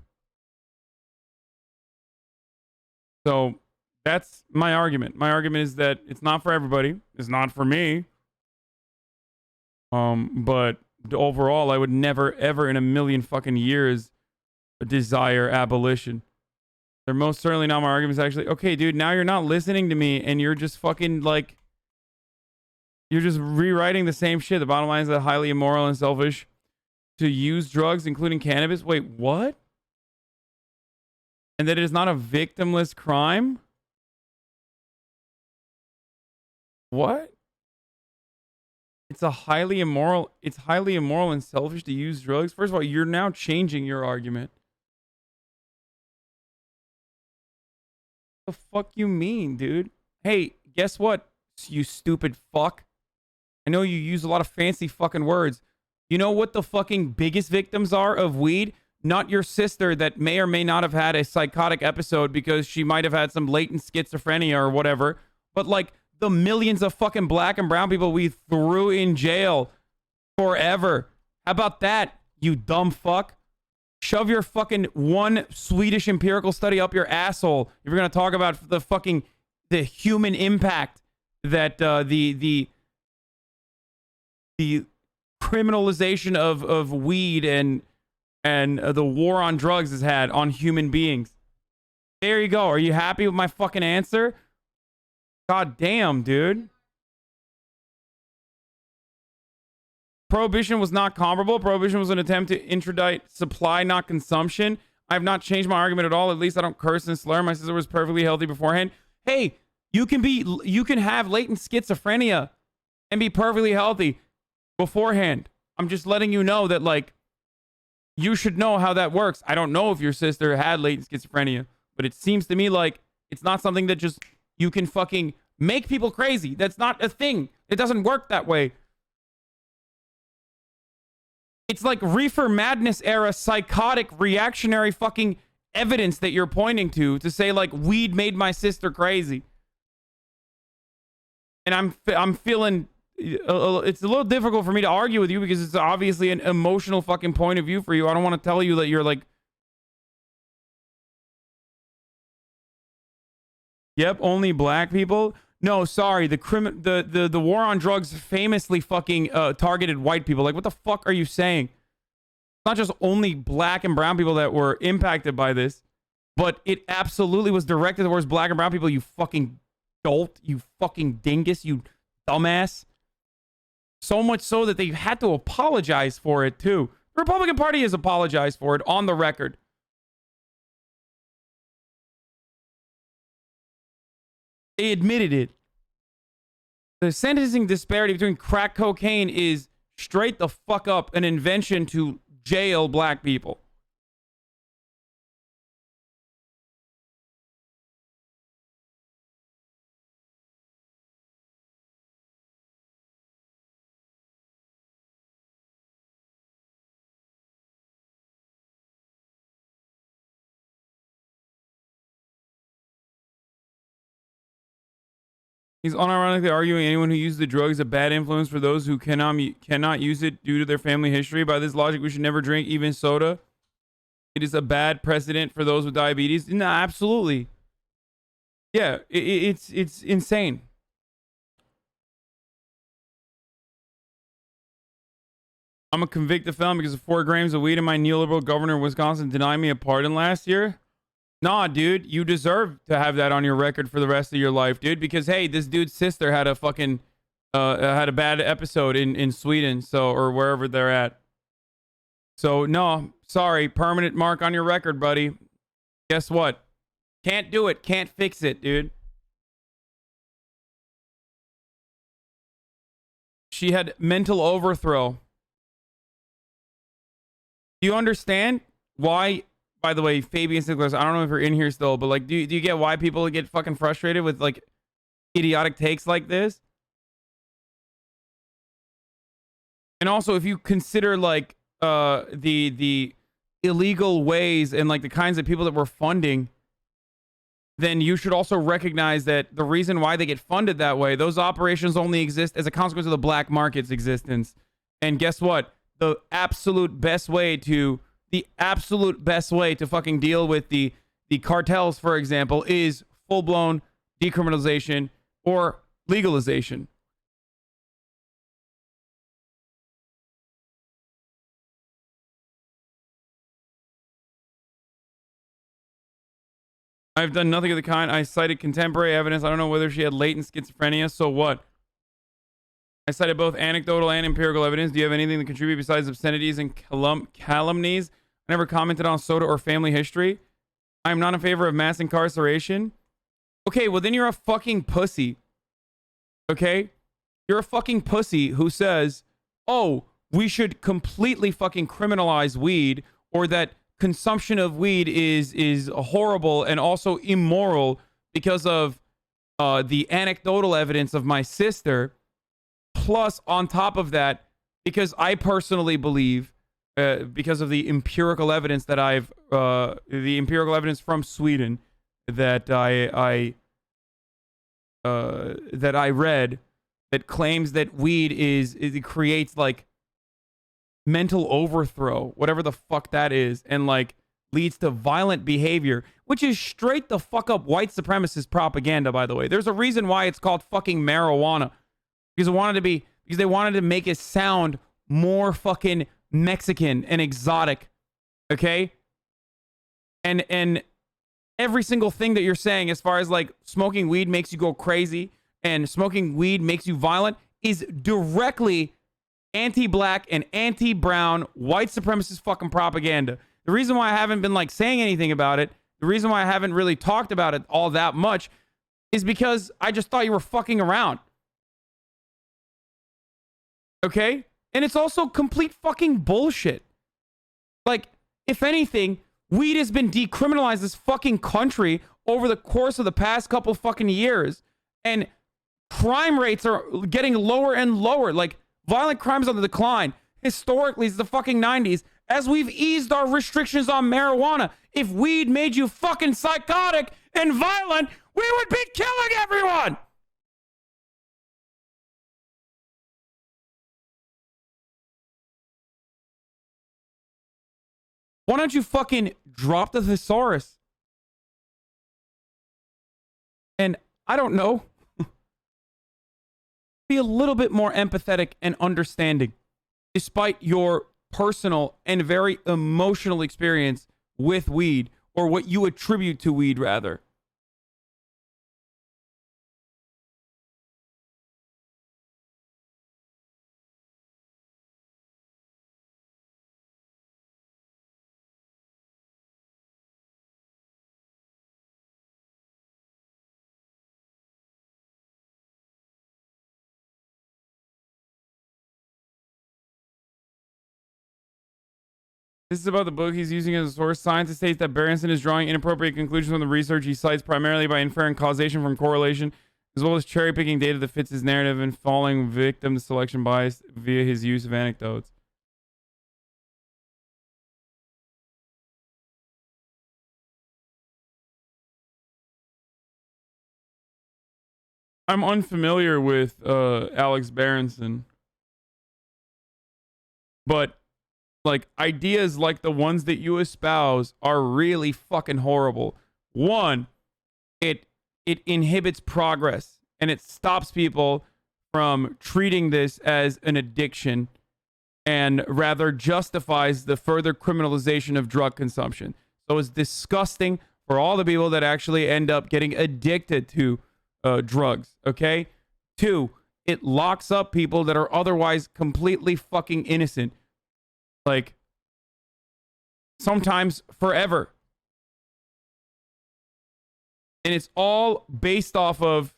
So that's my argument. My argument is that it's not for everybody. It's not for me. But overall, I would never, ever in a million fucking years desire abolition. They're most certainly not my arguments, actually. Okay, dude, now you're not listening to me and you're just fucking like, you're just rewriting the same shit. The bottom line is that highly immoral and selfish to use drugs, including cannabis. Wait, what? And that it is not a victimless crime? What? It's highly immoral and selfish to use drugs. First of all, you're now changing your argument. The fuck you mean, dude? Hey, guess what, you stupid fuck? I know you use a lot of fancy fucking words. You know what the fucking biggest victims are of weed? Not your sister that may or may not have had a psychotic episode because she might have had some latent schizophrenia or whatever, but like the millions of fucking black and brown people we threw in jail forever. How about that, you dumb fuck? Shove your fucking one Swedish empirical study up your asshole if you're gonna talk about the human impact that the criminalization of weed and the war on drugs has had on human beings. There you go. Are you happy with my fucking answer? God damn, dude. Prohibition was not comparable. Prohibition was an attempt to interdict supply, not consumption. I have not changed my argument at all. At least I don't curse and slur. My sister was perfectly healthy beforehand. Hey, you can have latent schizophrenia and be perfectly healthy beforehand. I'm just letting you know that, like, you should know how that works. I don't know if your sister had latent schizophrenia, but it seems to me like it's not something that just you can fucking make people crazy. That's not a thing. It doesn't work that way. It's like reefer madness era psychotic reactionary fucking evidence that you're pointing to say like weed made my sister crazy. And I'm feeling it's a little difficult for me to argue with you because it's obviously an emotional fucking point of view for you. I don't want to tell you that you're like, yep, only black people. No, sorry. The war on drugs famously fucking targeted white people. Like, what the fuck are you saying? It's not just only black and brown people that were impacted by this, but it absolutely was directed towards black and brown people. You fucking dolt, you fucking dingus, you dumbass. So much so that they had to apologize for it too. The Republican Party has apologized for it on the record. They admitted it. The sentencing disparity between crack cocaine is straight the fuck up an invention to jail black people. He's unironically arguing anyone who uses the drug is a bad influence for those who cannot use it due to their family history. By this logic, we should never drink even soda. It is a bad precedent for those with diabetes. No, absolutely. Yeah, it's insane. I'm a convicted felon because of 4 grams of weed and my neoliberal governor of Wisconsin denied me a pardon last year. Nah, dude, you deserve to have that on your record for the rest of your life, dude. Because hey, this dude's sister had a fucking had a bad episode in Sweden, so or wherever they're at. So no, sorry, permanent mark on your record, buddy. Guess what? Can't do it. Can't fix it, dude. She had mental overthrow. Do you understand why? By the way, Fabian Syndicalist, I don't know if you're in here still, but like, do you get why people get fucking frustrated with like idiotic takes like this? And also, if you consider like the illegal ways and like the kinds of people that we're funding, then you should also recognize that the reason why they get funded that way, those operations only exist as a consequence of the black market's existence. And guess what? The absolute best way to fucking deal with the cartels, for example, is full-blown decriminalization or legalization. I've done nothing of the kind. I cited contemporary evidence. I don't know whether she had latent schizophrenia. So what? I cited both anecdotal and empirical evidence. Do you have anything to contribute besides obscenities and calumnies? I never commented on soda or family history. I am not in favor of mass incarceration. Okay, well then you're a fucking pussy. Okay? You're a fucking pussy who says, oh, we should completely fucking criminalize weed, or that consumption of weed is horrible and also immoral because of the anecdotal evidence of my sister. Plus, on top of that, because I personally believe, because of the empirical evidence that the empirical evidence from Sweden that I read, that claims that weed it creates like mental overthrow, whatever the fuck that is, and like leads to violent behavior, which is straight the fuck up white supremacist propaganda, by the way. There's a reason why it's called fucking marijuana. Because they wanted to make it sound more fucking Mexican and exotic. Okay? And every single thing that you're saying as far as like smoking weed makes you go crazy and smoking weed makes you violent is directly anti-black and anti-brown white supremacist fucking propaganda. The reason why I haven't been like saying anything about it, the reason why I haven't really talked about it all that much is because I just thought you were fucking around. Okay? And it's also complete fucking bullshit. Like, if anything, weed has been decriminalized in this fucking country over the course of the past couple fucking years. And crime rates are getting lower and lower. Like, violent crimes on the decline. Historically, it's the fucking 90s. As we've eased our restrictions on marijuana, if weed made you fucking psychotic and violent, we would be killing everyone! Why don't you fucking drop the thesaurus? And I don't know. Be a little bit more empathetic and understanding, despite your personal and very emotional experience with weed, or what you attribute to weed, rather. This is about the book he's using as a source. Scientist states that Berenson is drawing inappropriate conclusions from the research he cites primarily by inferring causation from correlation, as well as cherry-picking data that fits his narrative and falling victim to selection bias via his use of anecdotes. I'm unfamiliar with Alex Berenson, but like ideas like the ones that you espouse are really fucking horrible. One, it inhibits progress and it stops people from treating this as an addiction and rather justifies the further criminalization of drug consumption. So it's disgusting for all the people that actually end up getting addicted to drugs, okay? Two, it locks up people that are otherwise completely fucking innocent. Like, sometimes forever. And it's all based off of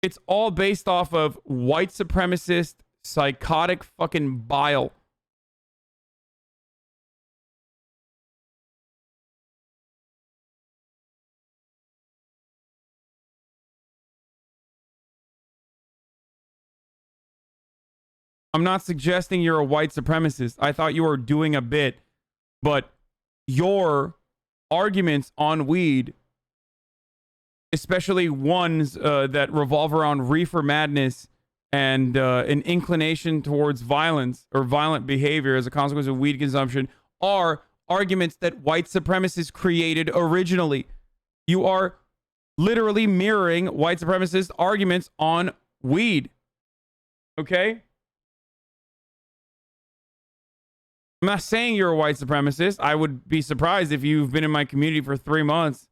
white supremacist, psychotic fucking bile. I'm not suggesting you're a white supremacist. I thought you were doing a bit, but your arguments on weed, especially ones that revolve around reefer madness and an inclination towards violence or violent behavior as a consequence of weed consumption, are arguments that white supremacists created originally. You are literally mirroring white supremacist arguments on weed. Okay? I'm not saying you're a white supremacist. I would be surprised if you've been in my community for 3 months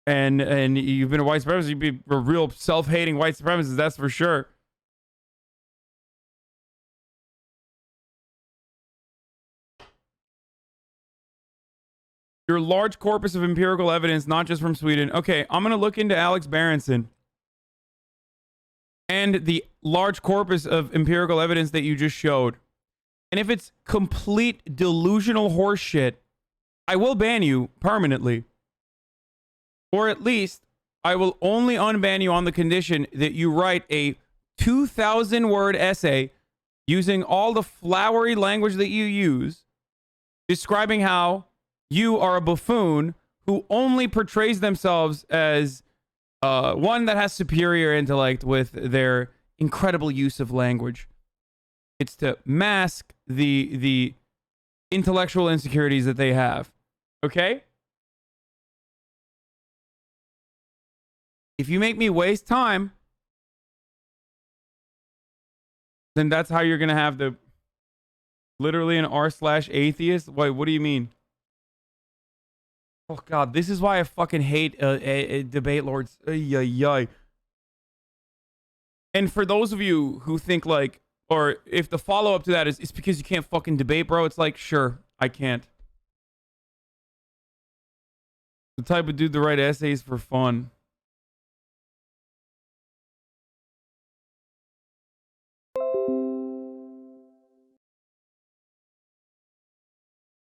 and you've been a white supremacist. You'd be a real self-hating white supremacist, that's for sure. Your large corpus of empirical evidence, not just from Sweden. Okay, I'm going to look into Alex Berenson. and the large corpus of empirical evidence that you just showed. And if it's complete delusional horseshit, I will ban you permanently. Or at least, I will only unban you on the condition that you write a 2,000-word essay using all the flowery language that you use, describing how you are a buffoon who only portrays themselves as one that has superior intellect with their incredible use of language. It's to mask the intellectual insecurities that they have. Okay? If you make me waste time, then that's how you're going to have the literally an r/atheist. Wait, what do you mean? Oh, God, this is why I fucking hate debate lords. And for those of you who think like, or if the follow-up to that is, it's because you can't fucking debate, bro. It's like, sure, I can't. The type of dude to write essays for fun.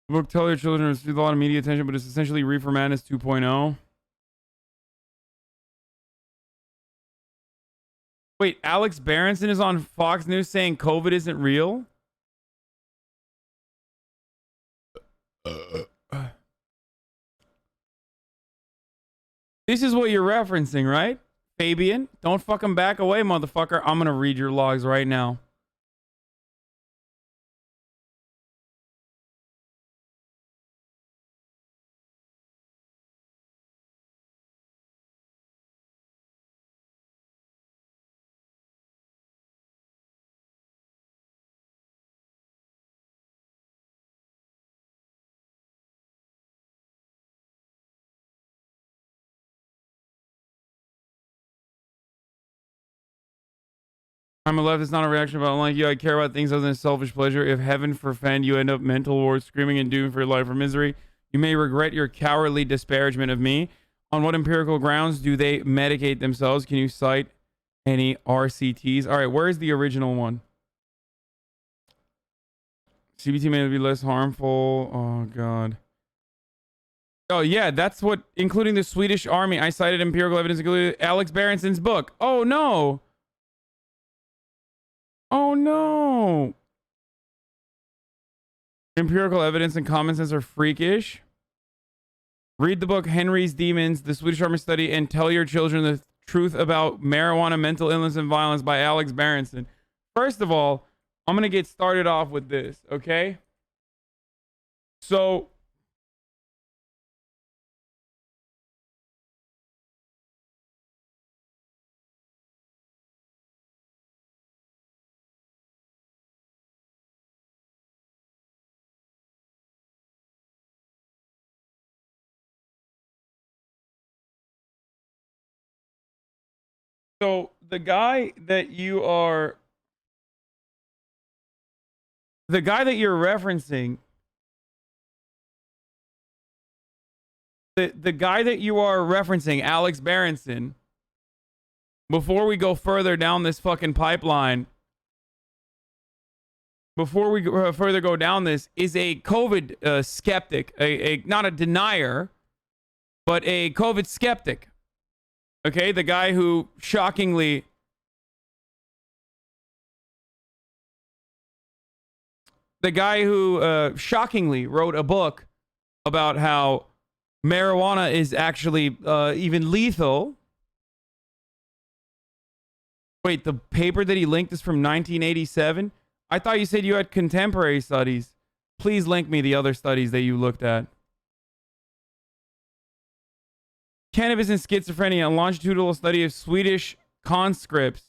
The book Tell Your Children received a lot of media attention, but it's essentially Reefer Madness 2.0. Wait, Alex Berenson is on Fox News saying COVID isn't real? This is what you're referencing, right? Fabian, don't fucking back away, motherfucker. I'm gonna read your logs right now. I'm a leftist, not a reaction, but unlike you, I care about things other than selfish pleasure. If heaven forfend you end up mental wards, screaming and doomed for your life or misery, you may regret your cowardly disparagement of me. On what empirical grounds do they medicate themselves? Can you cite any RCTs? All right, where's the original one? CBT may be less harmful. Oh, God. Oh, yeah, that's what, including the Swedish army. I cited empirical evidence, including Alex Berenson's book. Oh, no. Oh, no. Empirical evidence and common sense are freakish. Read the book Henry's Demons, the Swedish Army Study, and Tell Your Children the Truth About Marijuana, Mental Illness, and Violence by Alex Berenson. First of all, I'm going to get started off with this, okay? So, the guy that you're referencing, the guy that you are referencing, Alex Berenson, before we go further down this fucking pipeline, before we further go down this, is a COVID skeptic, not a denier, but a COVID skeptic. Okay, the guy who shockingly wrote a book about how marijuana is actually even lethal. Wait, the paper that he linked is from 1987? I thought you said you had contemporary studies. Please link me the other studies that you looked at. Cannabis and Schizophrenia, a longitudinal study of Swedish conscripts.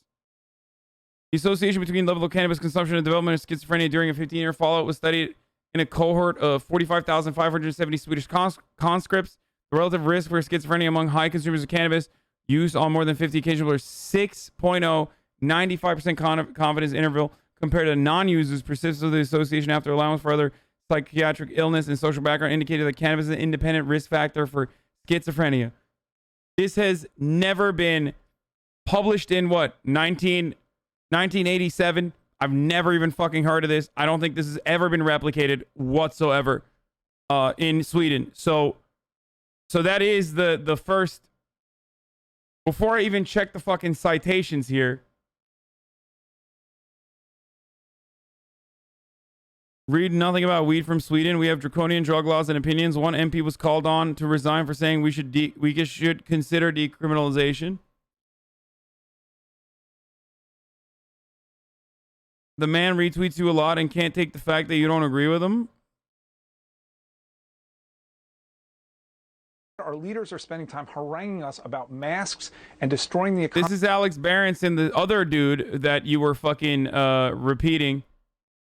The association between level of cannabis consumption and development of schizophrenia during a 15-year follow-up was studied in a cohort of 45,570 Swedish conscripts. The relative risk for schizophrenia among high consumers of cannabis used on more than 50 occasions were 6.0, 95% confidence interval compared to non-users. Persistence of the association after allowance for other psychiatric illness and social background indicated that cannabis is an independent risk factor for schizophrenia. This has never been published in what, 1987. I've never even fucking heard of this. I don't think this has ever been replicated whatsoever in Sweden. So that is the first. Before I even check the fucking citations here, read nothing about weed from Sweden. We have draconian drug laws and opinions. One MP was called on to resign for saying we should consider decriminalization. The man retweets you a lot and can't take the fact that you don't agree with him. Our leaders are spending time haranguing us about masks and destroying the economy. This is Alex Berenson, the other dude that you were fucking repeating.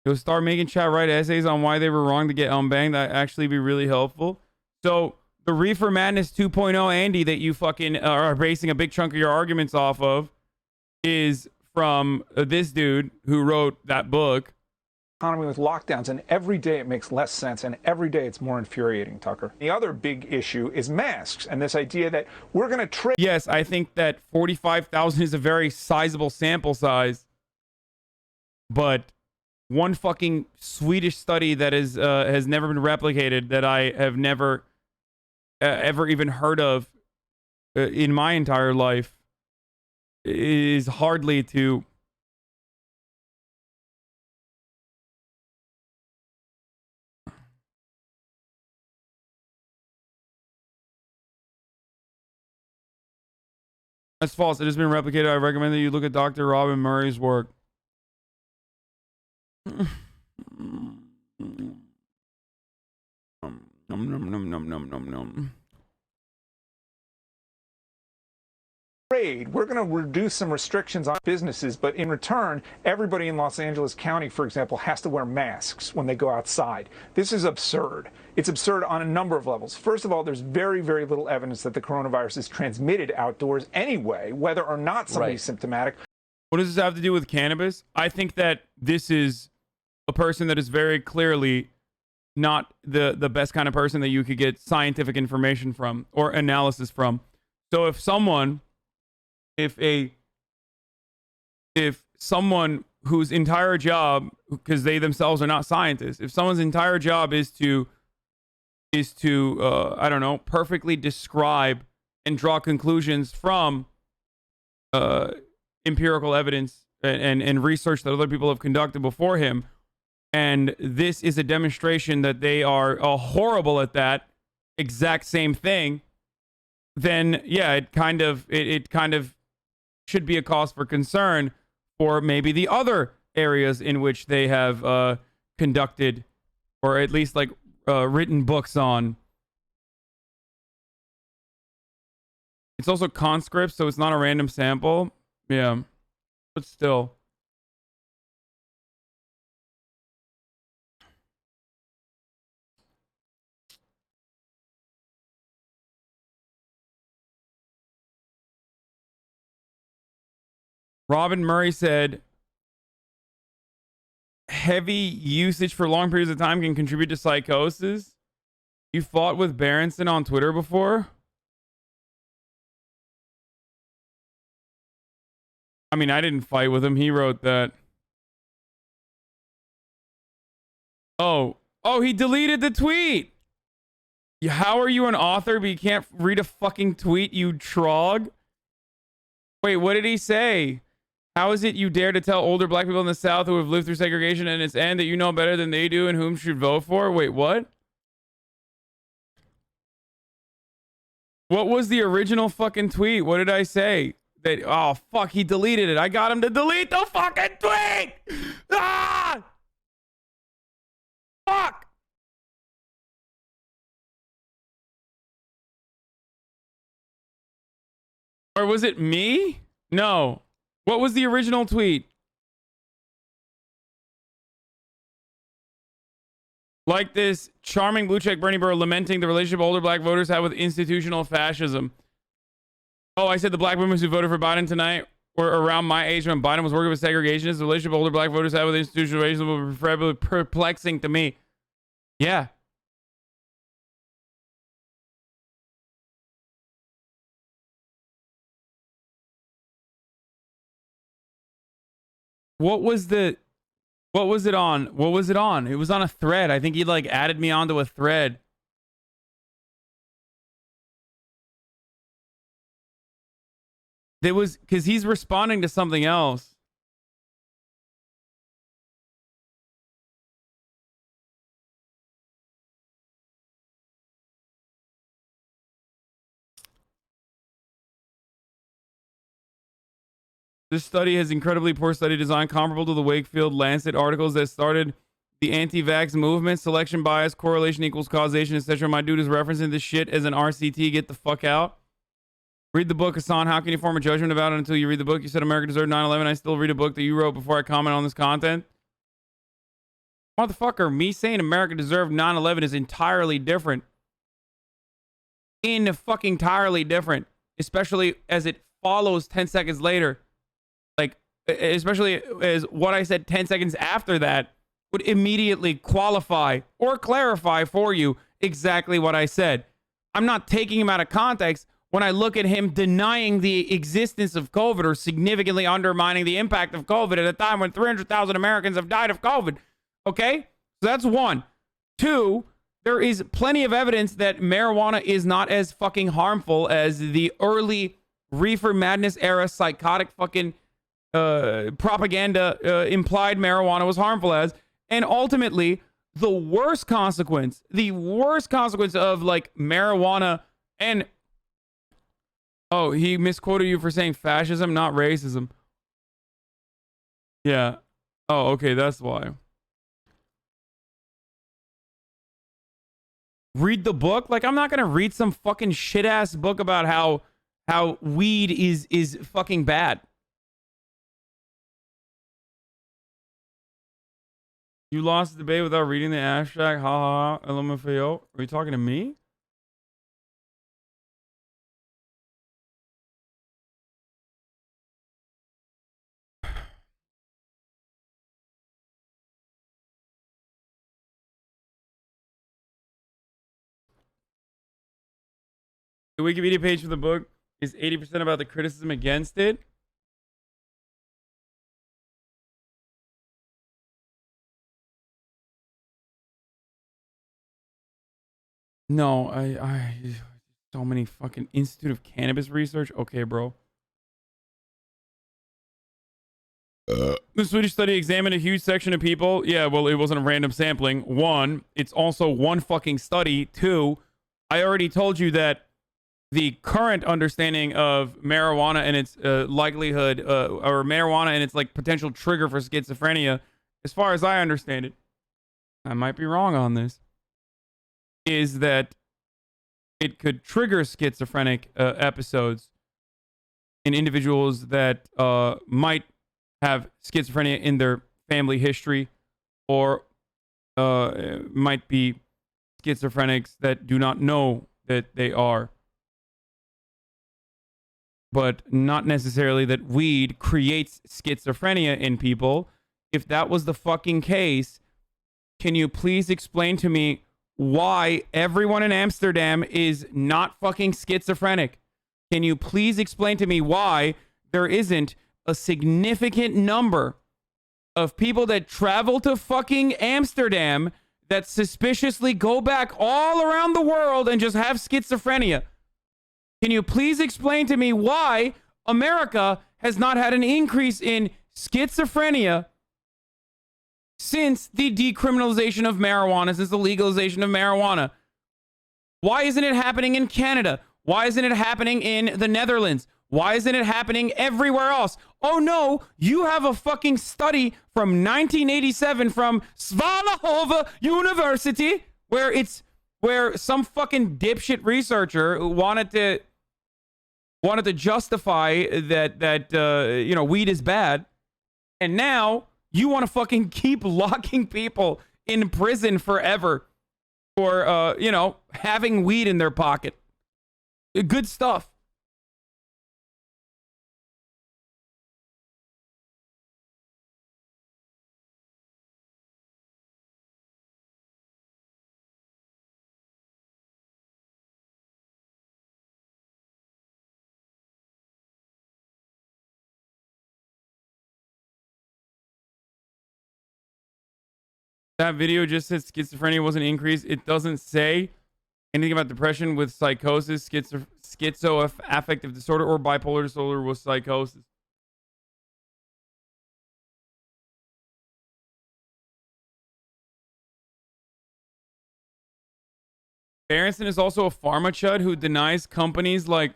He'll start making chat write essays on why they were wrong to get unbanged. That actually be really helpful. So the Reefer Madness 2.0 Andy that you fucking are basing a big chunk of your arguments off of is from this dude who wrote that book. Economy with lockdowns, and every day it makes less sense, and every day it's more infuriating, Tucker. The other big issue is masks, and this idea that we're going to trade. Yes, I think that 45,000 is a very sizable sample size, but one fucking Swedish study that is has never been replicated, that I have never ever even heard of in my entire life, is hardly to. That's false. It has been replicated. I recommend that you look at Dr. Robin Murray's work. We're going to reduce some restrictions on businesses, but in return, everybody in Los Angeles County, for example, has to wear masks when they go outside. This is absurd. It's absurd on a number of levels. First of all, there's very, very little evidence that the coronavirus is transmitted outdoors anyway, whether or not somebody's symptomatic. What does this have to do with cannabis? I think that this is a person that is very clearly not the best kind of person that you could get scientific information from or analysis from. So if someone whose entire job, because they themselves are not scientists, if someone's entire job is to I don't know, perfectly describe and draw conclusions from empirical evidence and research that other people have conducted before him, and this is a demonstration that they are horrible at that exact same thing, then yeah, it kind of should be a cause for concern for maybe the other areas in which they have conducted, or at least like written books on. It's also conscripts, so it's not a random sample. Yeah, but still. Robin Murray said, heavy usage for long periods of time can contribute to psychosis. You fought with Berenson on Twitter before? I mean, I didn't fight with him. He wrote that. Oh, he deleted the tweet. How are you an author, but you can't read a fucking tweet, you trog? Wait, what did he say? How is it you dare to tell older black people in the South who have lived through segregation and its end that you know better than they do and whom should vote for? Wait, what? What was the original fucking tweet? What did I say? That, oh, fuck, he deleted it. I got him to delete the fucking tweet! Ah! Fuck! Or was it me? No. What was the original tweet? Like this charming blue check Bernie Burr lamenting the relationship older black voters have with institutional fascism. Oh, I said the black women who voted for Biden tonight were around my age when Biden was working with segregationists. The relationship older black voters have with institutional racism will be incredibly perplexing to me. Yeah. What was the... What was it on? What was it on? It was on a thread. I think he like added me onto a thread. There was... Because he's responding to something else. This study has incredibly poor study design comparable to the Wakefield Lancet articles that started the anti-vax movement. Selection bias, correlation equals causation, etc. My dude is referencing this shit as an RCT. Get the fuck out. Read the book, Hasan. How can you form a judgment about it until you read the book? You said America deserved 9/11. I still read a book that you wrote before I comment on this content. Motherfucker, me saying America deserved 9/11 is entirely different. Fucking entirely different. Especially as it follows 10 seconds later. Like, especially as what I said 10 seconds after that would immediately qualify or clarify for you exactly what I said. I'm not taking him out of context when I look at him denying the existence of COVID or significantly undermining the impact of COVID at a time when 300,000 Americans have died of COVID. Okay? So that's one. Two, there is plenty of evidence that marijuana is not as fucking harmful as the early reefer madness era psychotic fucking propaganda implied marijuana was harmful as. And ultimately, the worst consequence of like marijuana and... Oh, he misquoted you for saying fascism, not racism. Yeah. Oh, okay, that's why. Read the book? Like, I'm not gonna read some fucking shit-ass book about how weed is fucking bad. You lost the debate without reading the abstract. Ha ha ha. LMFAO. Are you talking to me? The Wikipedia page for the book is 80% about the criticism against it. No, I so many fucking Institute of Cannabis Research. Okay, bro. The Swedish study examined a huge section of people. Yeah, well, it wasn't a random sampling. One, it's also one fucking study. Two, I already told you that the current understanding of marijuana and its likelihood, or marijuana and its like potential trigger for schizophrenia, as far as I understand it, I might be wrong on this, is that it could trigger schizophrenic episodes in individuals that might have schizophrenia in their family history, or might be schizophrenics that do not know that they are. But not necessarily that weed creates schizophrenia in people. If that was the fucking case, can you please explain to me why everyone in Amsterdam is not fucking schizophrenic? Can you please explain to me why there isn't a significant number of people that travel to fucking Amsterdam that suspiciously go back all around the world and just have schizophrenia? Can you please explain to me why America has not had an increase in schizophrenia since the decriminalization of marijuana, since the legalization of marijuana? Why isn't it happening in Canada? Why isn't it happening in the Netherlands? Why isn't it happening everywhere else? Oh no, you have a fucking study from 1987 from Svalahova University where some fucking dipshit researcher wanted to justify that you know, weed is bad, and now you want to fucking keep locking people in prison forever for you know, having weed in their pocket. Good stuff. That video just says schizophrenia was an increase. It doesn't say anything about depression with psychosis, schizoaffective disorder, or bipolar disorder with psychosis. Berenson is also a pharma chud who denies companies like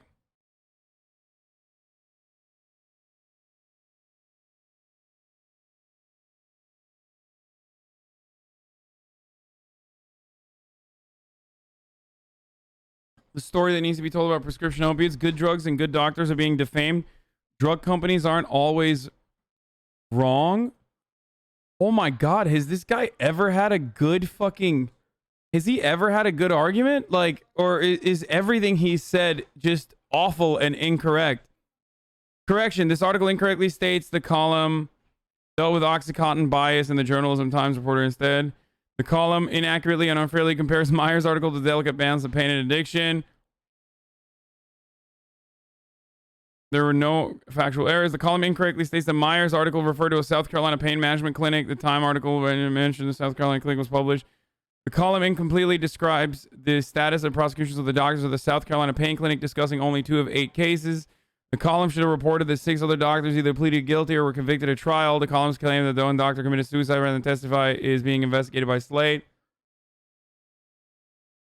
the story that needs to be told about prescription opiates. Good drugs and good doctors are being defamed. Drug companies aren't always wrong. Oh my God, has this guy ever had a good fucking... Has he ever had a good argument? Like, or is everything he said just awful and incorrect? Correction, this article incorrectly states the column dealt with Oxycontin bias in the Journalism Times reporter instead. The column inaccurately and unfairly compares Myers' article to delicate balance of pain and addiction. There were no factual errors. The column incorrectly states that Myers' article referred to a South Carolina pain management clinic. The Time article when it mentioned the South Carolina clinic was published. The column incompletely describes the status of prosecutions of the doctors of the South Carolina pain clinic, discussing only 2 of 8 cases. The column should have reported that 6 other doctors either pleaded guilty or were convicted at trial. The column's claim that the one doctor committed suicide rather than testify is being investigated by Slate.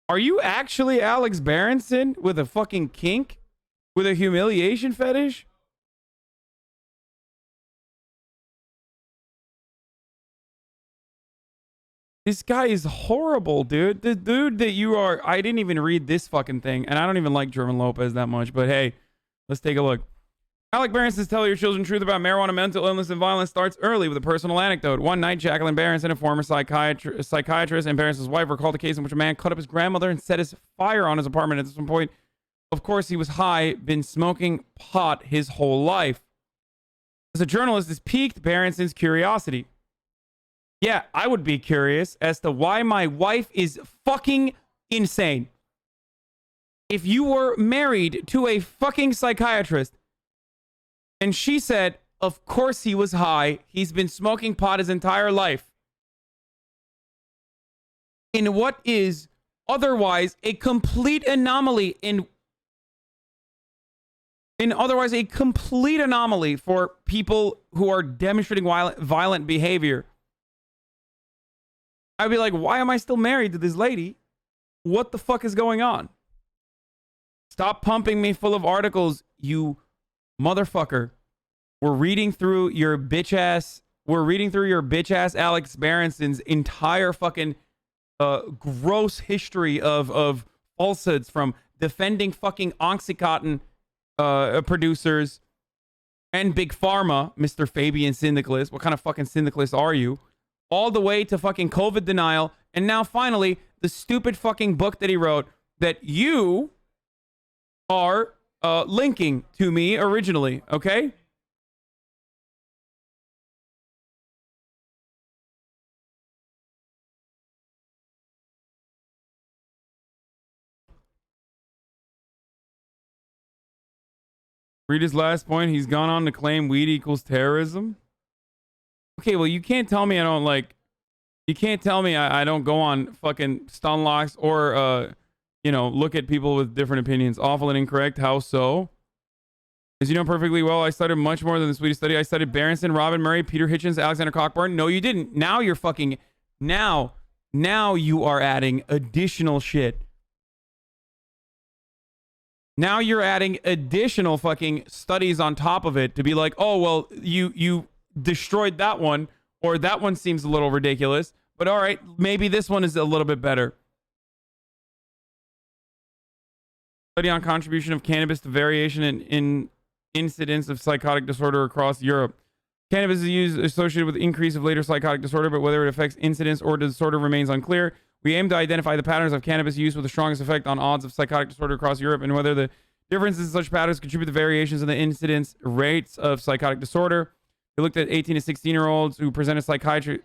Are you actually Alex Berenson with a fucking kink? With a humiliation fetish? This guy is horrible, dude. The dude that you are... I didn't even read this fucking thing, and I don't even like German Lopez that much, but hey, let's take a look. Alex Berenson's Tell Your Children Truth About Marijuana, Mental Illness, and Violence starts early with a personal anecdote. One night, Jacqueline Berenson, a former psychiatrist and Berenson's wife, recalled a case in which a man cut up his grandmother and set his fire on his apartment. At some point, of course, he was high, been smoking pot his whole life. As a journalist, this piqued Berenson's curiosity. Yeah, I would be curious as to why my wife is fucking insane. If you were married to a fucking psychiatrist and she said, of course he was high, he's been smoking pot his entire life, in what is otherwise a complete anomaly otherwise a complete anomaly for people who are demonstrating violent behavior, I'd be like, why am I still married to this lady? What the fuck is going on? Stop pumping me full of articles, you motherfucker. We're reading through your bitch ass Alex Berenson's entire fucking gross history of falsehoods, from defending fucking Oxycontin producers and Big Pharma, Mr. Fabian Syndicalist. What kind of fucking syndicalist are you? All the way to fucking COVID denial. And now finally, the stupid fucking book that he wrote that you are linking to me originally, okay? Read his last point. He's gone on to claim weed equals terrorism. Okay, well, you can't tell me I don't like... You can't tell me I don't go on fucking Stunlocks or, look at people with different opinions. Awful and incorrect. How so? As you know perfectly well, I studied much more than the Swedish study. I studied Berenson, Robin Murray, Peter Hitchens, Alexander Cockburn. No, you didn't. Now you're fucking... Now you are adding additional shit. Now you're adding additional fucking studies on top of it to be like, oh, well, you destroyed that one, or that one seems a little ridiculous, but all right, maybe this one is a little bit better. Study on contribution of cannabis to variation in incidence of psychotic disorder across Europe. Cannabis is used associated with increase of later psychotic disorder, but whether it affects incidence or disorder remains unclear. We aim to identify the patterns of cannabis use with the strongest effect on odds of psychotic disorder across Europe, and whether the differences in such patterns contribute to variations in the incidence rates of psychotic disorder. We looked at 18 to 16-year-olds who presented psychiatric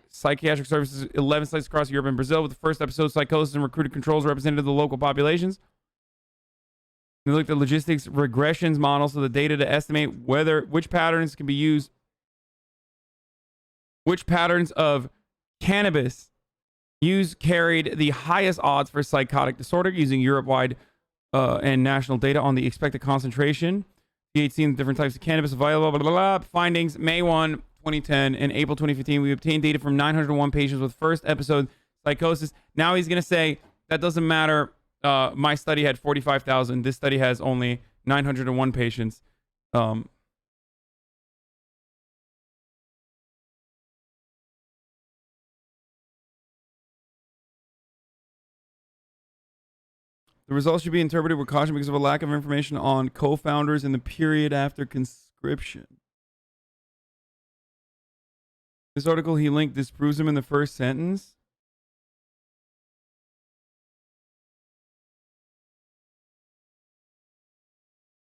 services 11 sites across Europe and Brazil. With the first episode, psychosis and recruited controls represented the local populations. We looked at logistics regressions models, so the data to estimate which patterns can be used, which patterns of cannabis use carried the highest odds for psychotic disorder using Europe-wide and national data on the expected concentration. THC in different types of cannabis available. Blah, blah, blah. Findings May 1, 2010 and April 2015. We obtained data from 901 patients with first episode psychosis. Now he's going to say that doesn't matter. My study had 45,000. This study has only 901 patients. The results should be interpreted with caution because of a lack of information on co-founders in the period after conscription. This article he linked disproves him in the first sentence.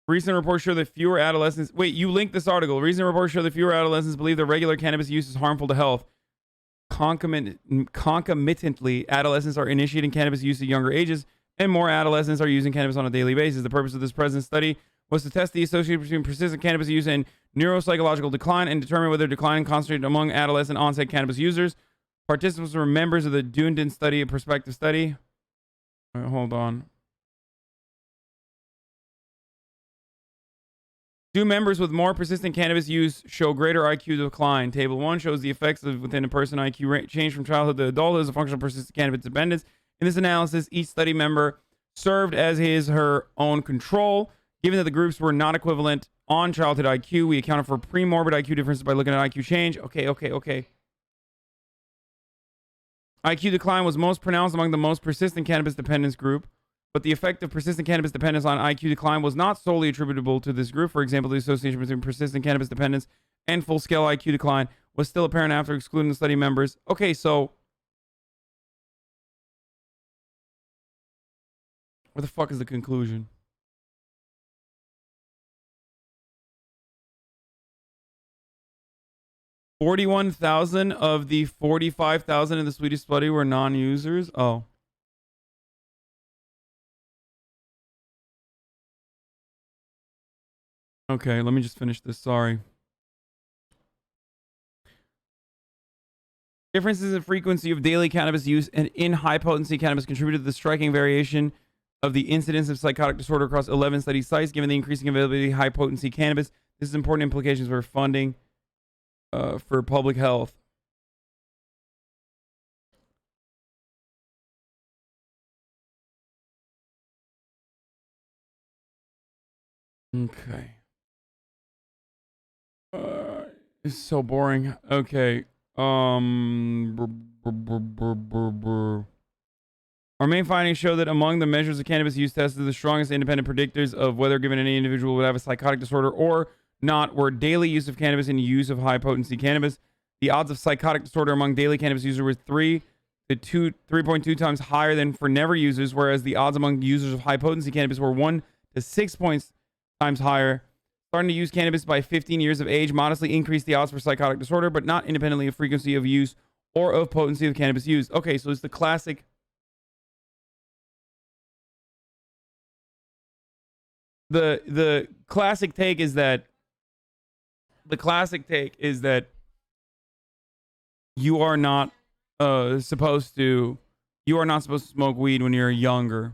Recent reports show that fewer adolescents... Wait, you linked this article. Recent reports show that fewer adolescents believe that regular cannabis use is harmful to health. Concomitantly, adolescents are initiating cannabis use at younger ages, and more adolescents are using cannabis on a daily basis. The purpose of this present study was to test the association between persistent cannabis use and neuropsychological decline and determine whether decline concentrated among adolescent onset cannabis users. Participants were members of the Dunedin study, a prospective study. All right, hold on. Do members with more persistent cannabis use show greater IQ decline? Table 1 shows the effects of within a person IQ change from childhood to adulthood as a function of persistent cannabis dependence. In this analysis, each study member served as his/her own control. Given that the groups were not equivalent on childhood IQ, we accounted for pre-morbid IQ differences by looking at IQ change. Okay. IQ decline was most pronounced among the most persistent cannabis dependence group, but the effect of persistent cannabis dependence on IQ decline was not solely attributable to this group. For example, the association between persistent cannabis dependence and full-scale IQ decline was still apparent after excluding the study members. Okay, so... what the fuck is the conclusion? $41,000 of the 45,000 in the Swedish study were non-users. Oh. Okay, let me just finish this. Sorry. Differences in frequency of daily cannabis use and in high-potency cannabis contributed to the striking variation of the incidence of psychotic disorder across 11 study sites. Given the increasing availability of high-potency cannabis, this has important implications for funding for public health. Okay. It's so boring. Okay. Our main findings show that among the measures of cannabis use tested, the strongest independent predictors of whether given any individual would have a psychotic disorder or not were daily use of cannabis and use of high potency cannabis. The odds of psychotic disorder among daily cannabis users were 3.2 times higher than for never users, whereas the odds among users of high potency cannabis were 1 to 6 times higher. Starting to use cannabis by 15 years of age modestly increased the odds for psychotic disorder, but not independently of frequency of use or of potency of cannabis used. Okay, so it's the classic. The classic take is that you are not supposed to smoke weed when you're younger.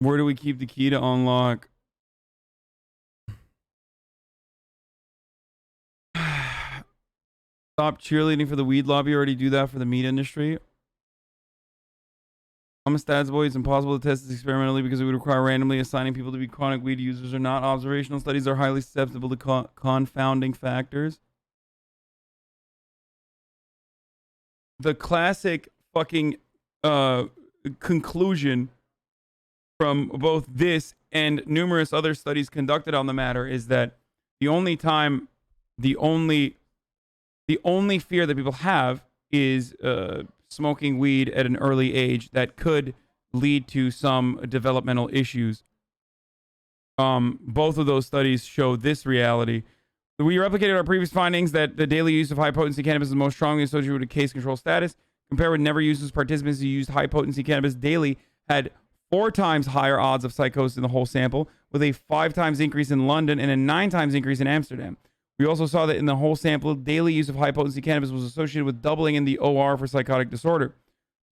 Where do we keep the key to unlock? Stop cheerleading for the weed lobby. You already do that for the meat industry. I'm a stats boy. It's impossible to test this experimentally because it would require randomly assigning people to be chronic weed users or not. Observational studies are highly susceptible to confounding factors. The classic fucking conclusion from both this and numerous other studies conducted on the matter is that the only fear that people have is smoking weed at an early age that could lead to some developmental issues. Both of those studies show this reality. We replicated our previous findings that the daily use of high-potency cannabis is most strongly associated with a case control status. Compared with never users, participants who used high-potency cannabis daily had 4 times higher odds of psychosis in the whole sample, with a 5 times increase in London and a 9 times increase in Amsterdam. We also saw that in the whole sample, daily use of high-potency cannabis was associated with doubling in the OR for psychotic disorder.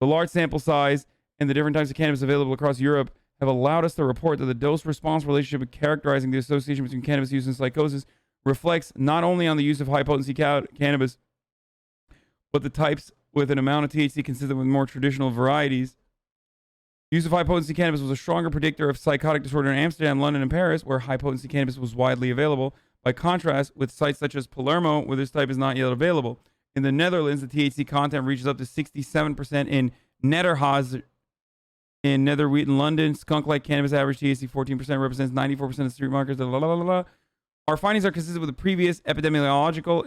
The large sample size and the different types of cannabis available across Europe have allowed us to report that the dose-response relationship characterizing the association between cannabis use and psychosis reflects not only on the use of high-potency cannabis, but the types with an amount of THC consistent with more traditional varieties. Use of high-potency cannabis was a stronger predictor of psychotic disorder in Amsterdam, London, and Paris, where high-potency cannabis was widely available. By contrast, with sites such as Palermo, where this type is not yet available. In the Netherlands, the THC content reaches up to 67% in Nederhazen. In Netherwheat in London, skunk-like cannabis average THC 14% represents 94% of street markets. Our findings are consistent with the previous epidemiological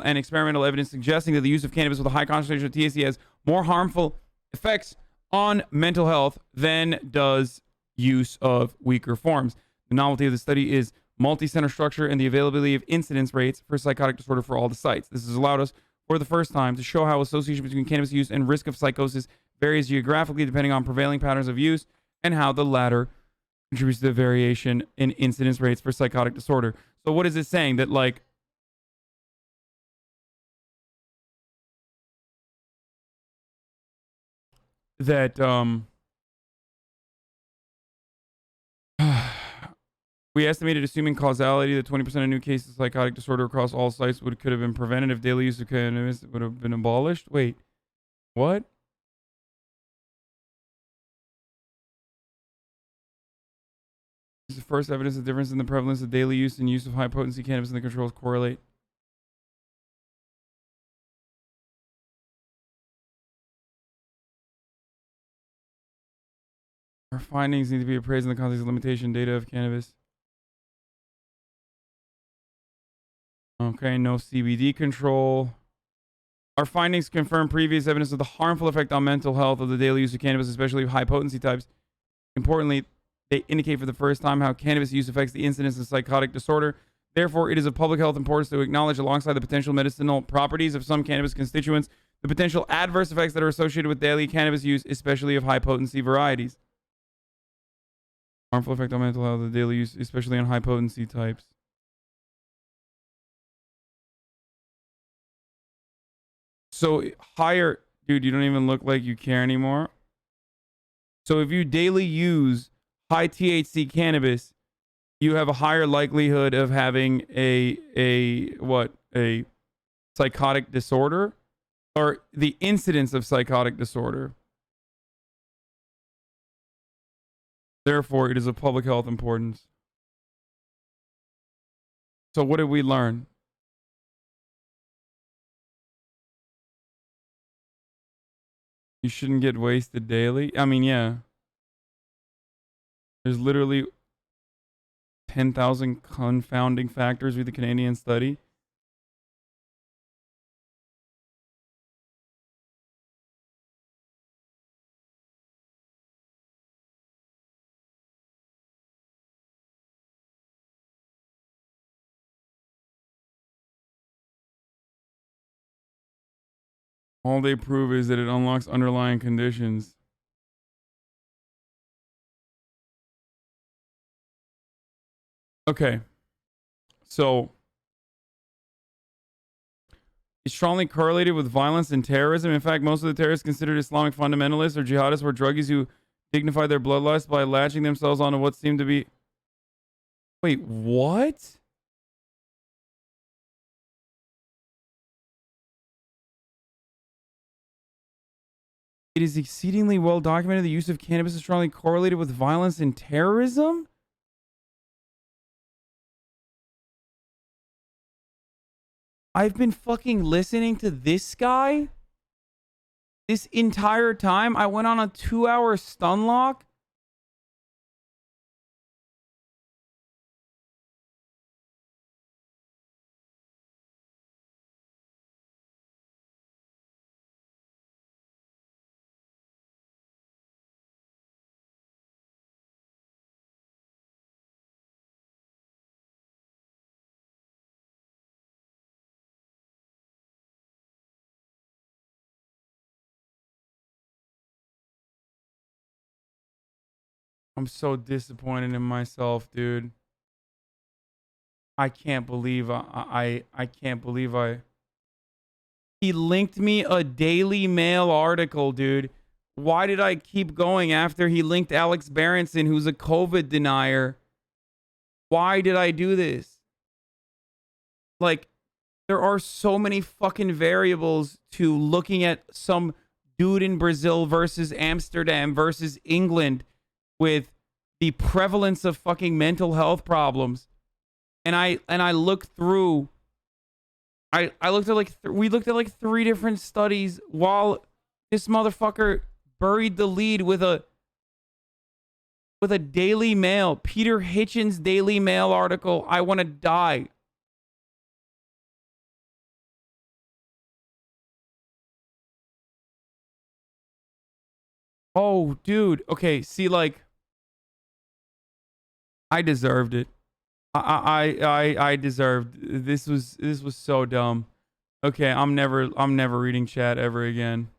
and experimental evidence suggesting that the use of cannabis with a high concentration of THC has more harmful effects on mental health than does use of weaker forms. The novelty of the study is multi-center structure and the availability of incidence rates for psychotic disorder for all the sites. This has allowed us for the first time to show how association between cannabis use and risk of psychosis varies geographically depending on prevailing patterns of use and how the latter contributes to the variation in incidence rates for psychotic disorder. So what is it saying? That like that we estimated, assuming causality, that 20% of new cases of psychotic disorder across all sites could have been prevented if daily use of cannabis would have been abolished. Wait, what? This is the first evidence of difference in the prevalence of daily use and use of high potency cannabis and the controls correlate. Our findings need to be appraised in the context of limitation data of cannabis. Okay, no CBD control. Our findings confirm previous evidence of the harmful effect on mental health of the daily use of cannabis, especially high potency types. Importantly, they indicate for the first time how cannabis use affects the incidence of psychotic disorder. Therefore, it is of public health importance to acknowledge, alongside the potential medicinal properties of some cannabis constituents, the potential adverse effects that are associated with daily cannabis use, especially of high potency varieties. Harmful effect on mental health of the daily use, especially on high potency types. So higher, dude, you don't even look like you care anymore. So if you daily use high THC cannabis, you have a higher likelihood of having a psychotic disorder, or the incidence of psychotic disorder. Therefore, it is of public health importance. So what did we learn? You shouldn't get wasted daily. I mean, yeah. There's literally 10,000 confounding factors with the Canadian study. All they prove is that it unlocks underlying conditions. Okay. So, it's strongly correlated with violence and terrorism. In fact, most of the terrorists considered Islamic fundamentalists or jihadists were druggies who dignified their bloodlust by latching themselves onto what seemed to be... Wait, what? It is exceedingly well documented the use of cannabis is strongly correlated with violence and terrorism? I've been fucking listening to this guy this entire time. I went on a 2-hour Stunlock. I'm so disappointed in myself, dude. I can't believe I can't believe I. He linked me a Daily Mail article, dude. Why did I keep going after he linked Alex Berenson, who's a COVID denier? Why did I do this? Like, there are so many fucking variables to looking at some dude in Brazil versus Amsterdam versus England with the prevalence of fucking mental health problems. And I looked through. I looked at like we looked at like 3 different studies while this motherfucker buried the lead with a Daily Mail, Peter Hitchens Daily Mail article. I want to die. Oh, dude. Okay, see, like, I deserved it. I deserved. This was so dumb. Okay, I'm never reading chat ever again.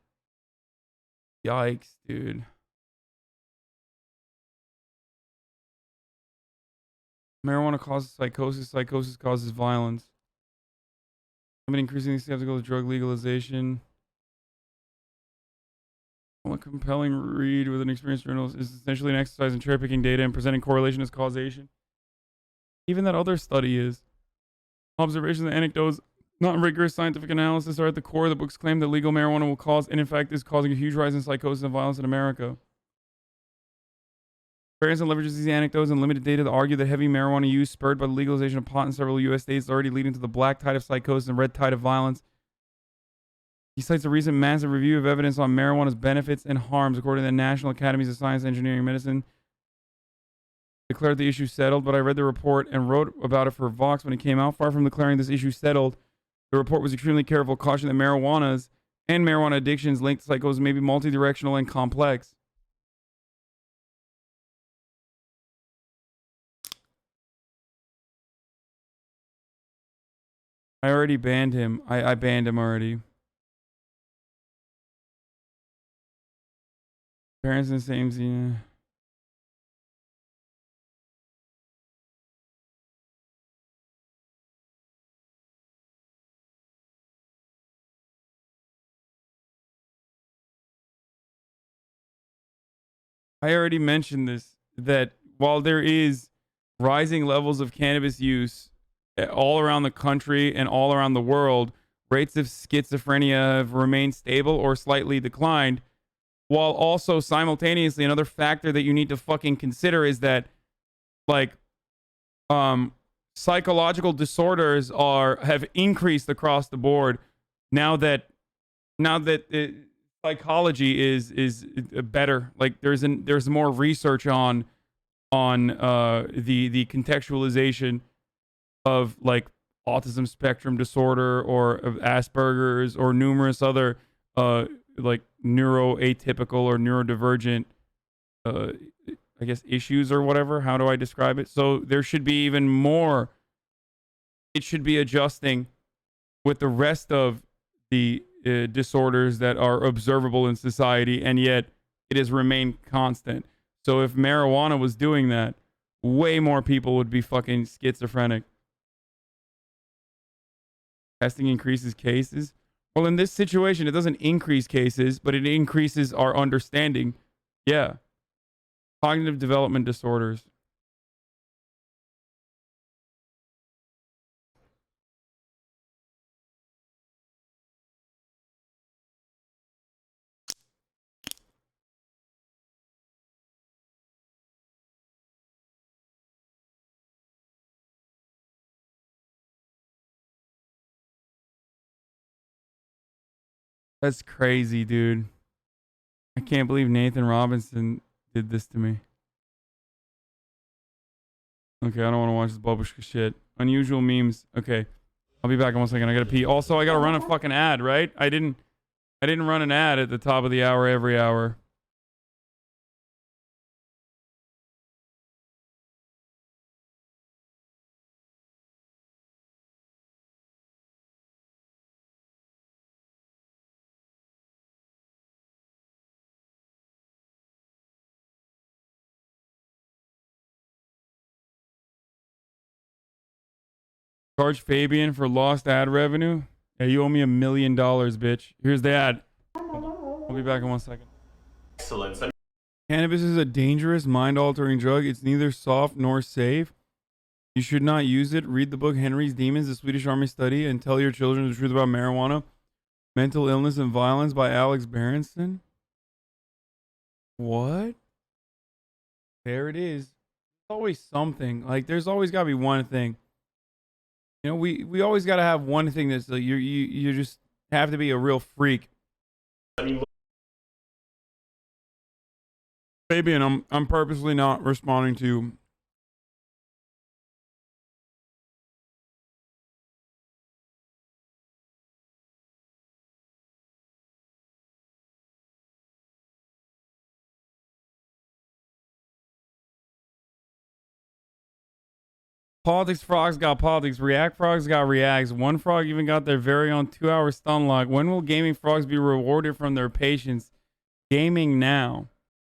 Yikes, dude. Marijuana causes psychosis. Psychosis causes violence. I've been increasingly skeptical of drug legalization. A compelling read with an experienced journalist is essentially an exercise in cherry picking data and presenting correlation as causation. Even that other study is. Observations and anecdotes, not rigorous scientific analysis, are at the core of the book's claim that legal marijuana will cause, and in fact is causing a huge rise in psychosis and violence in America. Berenson leverages these anecdotes and limited data to argue that heavy marijuana use spurred by the legalization of pot in several U.S. states is already leading to the black tide of psychosis and red tide of violence. He cites a recent massive review of evidence on marijuana's benefits and harms, according to the National Academies of Science, Engineering, and Medicine. Declared the issue settled, but I read the report and wrote about it for Vox when it came out. Far from declaring this issue settled, the report was extremely careful, cautioning that marijuana's and marijuana addictions linked to psychosis may be multidirectional and complex. I already banned him. I banned him already. Parents and same. Yeah. I already mentioned this, that while there is rising levels of cannabis use all around the country and all around the world, rates of schizophrenia have remained stable or slightly declined, while also simultaneously another factor that you need to fucking consider is that, like, psychological disorders have increased across the board now that psychology is better. Like, there's more research on the contextualization of, like, autism spectrum disorder or of Asperger's or numerous other like neuroatypical or neurodivergent I guess issues or whatever. How do I describe it? So there should be even more. It should be adjusting with the rest of the disorders that are observable in society, and yet it has remained constant. So if marijuana was doing that, way more people would be fucking schizophrenic. Testing increases cases. Well, in this situation, it doesn't increase cases, but it increases our understanding. Yeah. Cognitive development disorders. That's crazy, dude. I can't believe Nathan Robinson did this to me. Okay, I don't want to watch this babushka shit. Unusual memes. Okay. I'll be back in 1 second. I gotta pee. Also, I gotta run a fucking ad, right? I didn't run an ad at the top of the hour every hour. Charge Fabian for lost ad revenue. Yeah, you owe me $1 million, bitch. Here's the ad. I'll be back in 1 second. Excellent. Cannabis is a dangerous, mind-altering drug. It's neither soft nor safe. You should not use it. Read the book Henry's Demons, the Swedish Army Study, and tell your children the truth about marijuana, mental illness, and violence by Alex Berenson. What? There it is. There's always something. Like, there's always got to be one thing. You know, we always got to have one thing that's like, you just have to be a real freak. I mean, Fabian, I'm purposely not responding to Politics Frogs got politics. React Frogs got reacts. One frog even got their very own 2-hour Stunlock. When will gaming frogs be rewarded from their patience? Gaming now.